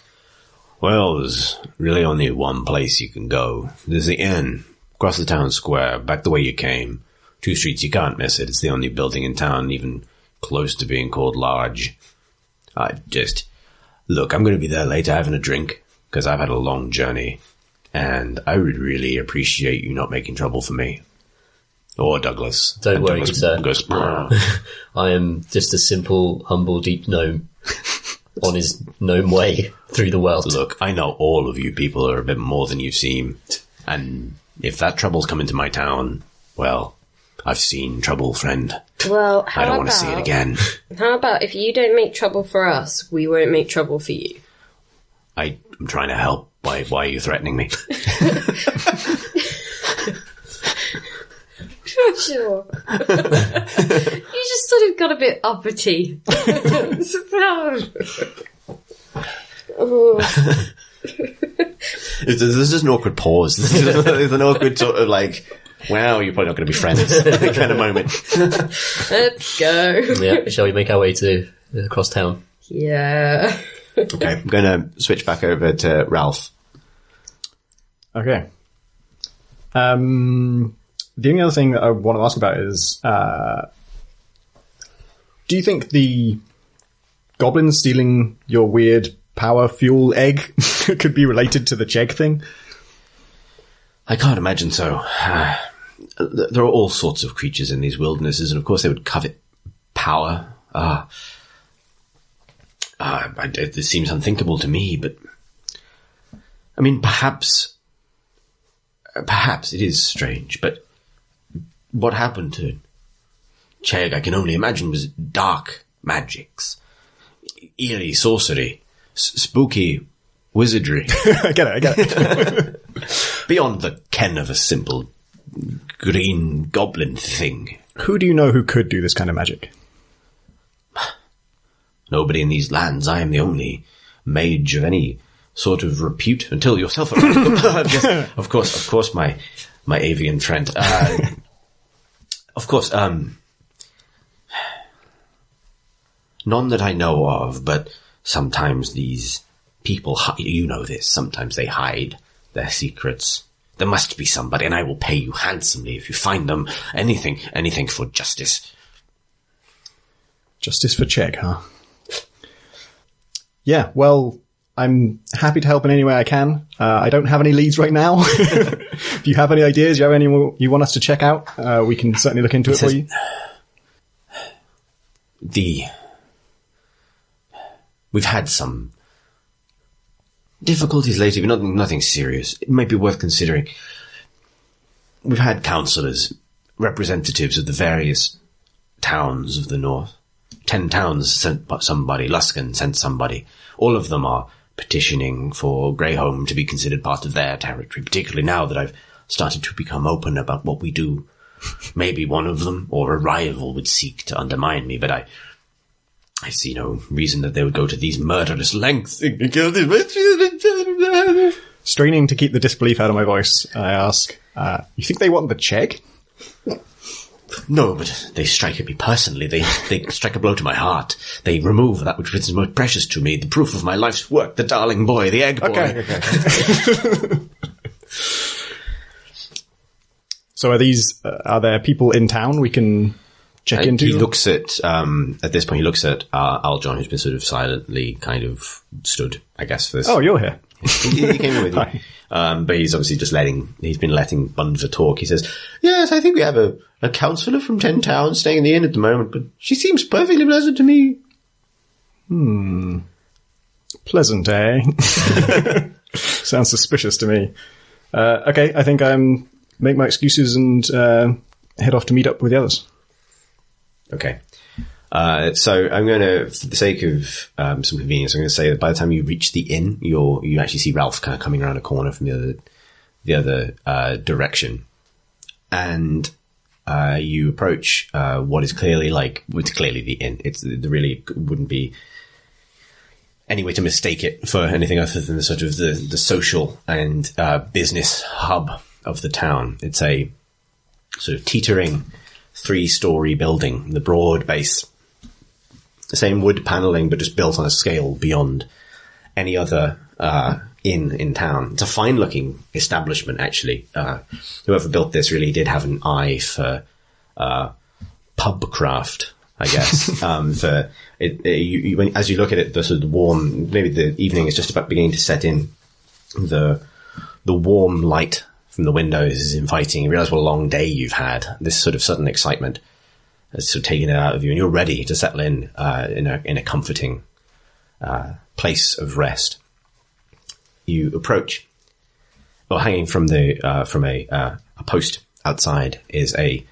Well, there's really only one place you can go. There's the inn, across the town square, back the way you came. 2 streets, you can't miss it. It's the only building in town even close to being called large. Look, I'm going to be there later having a drink, because I've had a long journey, and I would really appreciate you not making trouble for me. Or Douglas. Don't And worry, Douglas sir. goes, I am just a simple, humble, deep gnome on his gnome way through the world. Look, I know all of you people are a bit more than you seem, and if that trouble's come into my town, well, I've seen trouble, friend. Well, I don't want to see it again. How about if you don't make trouble for us, we won't make trouble for you? I'm trying to help. Why are you threatening me? Sure. You just sort of got a bit uppity. There's just an awkward pause. There's an awkward sort of like, wow, you're probably not going to be friends kind of moment. Let's go. Yeah, shall we make our way to across town? Yeah. Okay, I'm going to switch back over to Ralph. Okay. The only other thing that I want to ask about is, do you think the goblins stealing your weird power fuel egg could be related to the Chegg thing? I can't imagine so. There are all sorts of creatures in these wildernesses, and of course they would covet power. It seems unthinkable to me, but I mean, perhaps it is strange, but what happened to Chegg, I can only imagine, was dark magics, eerie sorcery, spooky wizardry. I get it. Beyond the ken of a simple green goblin thing. Who do you know who could do this kind of magic? Nobody in these lands. I am the only mage of any sort of repute until yourself arrived. Of course, my avian friend. Of course, none that I know of, but sometimes these people, you know this, sometimes they hide their secrets. There must be somebody, and I will pay you handsomely if you find them. Anything for justice. Justice for Chegg, huh? Yeah, well, I'm happy to help in any way I can. I don't have any leads right now. If you have any ideas, you have any you want us to check out, we can certainly look into it for you. We've had some difficulties lately, but nothing serious. It might be worth considering. We've had councillors, representatives of the various towns of the north. 10 towns sent somebody, Luskan sent somebody. All of them are petitioning for Greyholm to be considered part of their territory, particularly now that I've started to become open about what we do. Maybe one of them or a rival would seek to undermine me, but I see no reason that they would go to these murderous lengths. Straining to keep the disbelief out of my voice, I ask, you think they want the Chegg? No, but they strike at me personally. They strike a blow to my heart. They remove that which is most precious to me, the proof of my life's work, the darling boy, the egg boy. Okay. So are there people in town we can check into? He looks at this point, he looks at Aljon, who's been sort of silently kind of stood, I guess, for this. Oh, you're here. He came in with you. But he's obviously he's been letting Bundva talk. He says, yes, I think we have a councillor from 10 towns staying in the inn at the moment, but she seems perfectly pleasant to me. Pleasant, eh? Sounds suspicious to me. Okay, I think I'm make my excuses and head off to meet up with the others. Okay. So I'm going to, for the sake of some convenience, I'm going to say that by the time you reach the inn, you actually see Ralph kind of coming around a corner from the other direction, and you approach what is clearly the inn. There really wouldn't be any way to mistake it for anything other than the sort of the social and business hub of the town. It's a sort of teetering 3-story building, the broad base. The same wood paneling, but just built on a scale beyond any other inn in town. It's a fine-looking establishment, actually. Whoever built this really did have an eye for pub craft, I guess. For it, as you look at it, the sort of warm, maybe the evening is just about beginning to set in. The warm light from the windows is inviting. You realise what a long day you've had. This sort of sudden excitement has sort of taken it out of you, and you're ready to settle in a comforting place of rest. You approach. Well, hanging from a post outside is a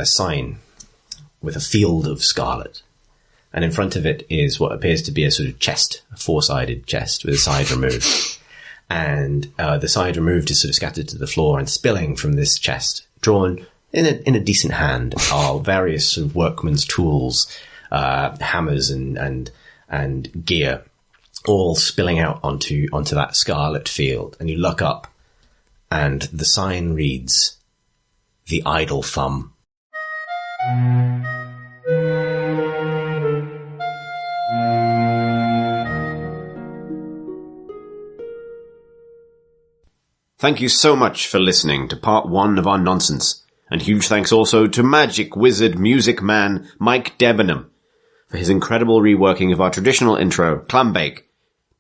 sign with a field of scarlet, and in front of it is what appears to be a sort of chest, a 4-sided chest with a side removed, and the side removed is sort of scattered to the floor, and spilling from this chest, drawn in a decent hand, are various sort of workman's tools, hammers and gear, all spilling out onto that scarlet field. And you look up, and the sign reads, "The Idle Thumb." Thank you so much for listening to part 1 of our nonsense. And huge thanks also to magic wizard music man Mike Debenham for his incredible reworking of our traditional intro, Clambake,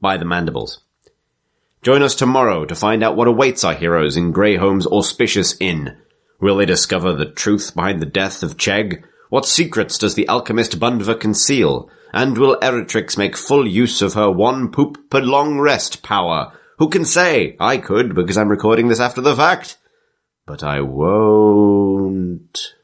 by the Mandibles. Join us tomorrow to find out what awaits our heroes in Greyholm's auspicious inn. Will they discover the truth behind the death of Chegg? What secrets does the alchemist Bundva conceal? And will Eritrix make full use of her one poop per long rest power? Who can say? I could, because I'm recording this after the fact. But I won't.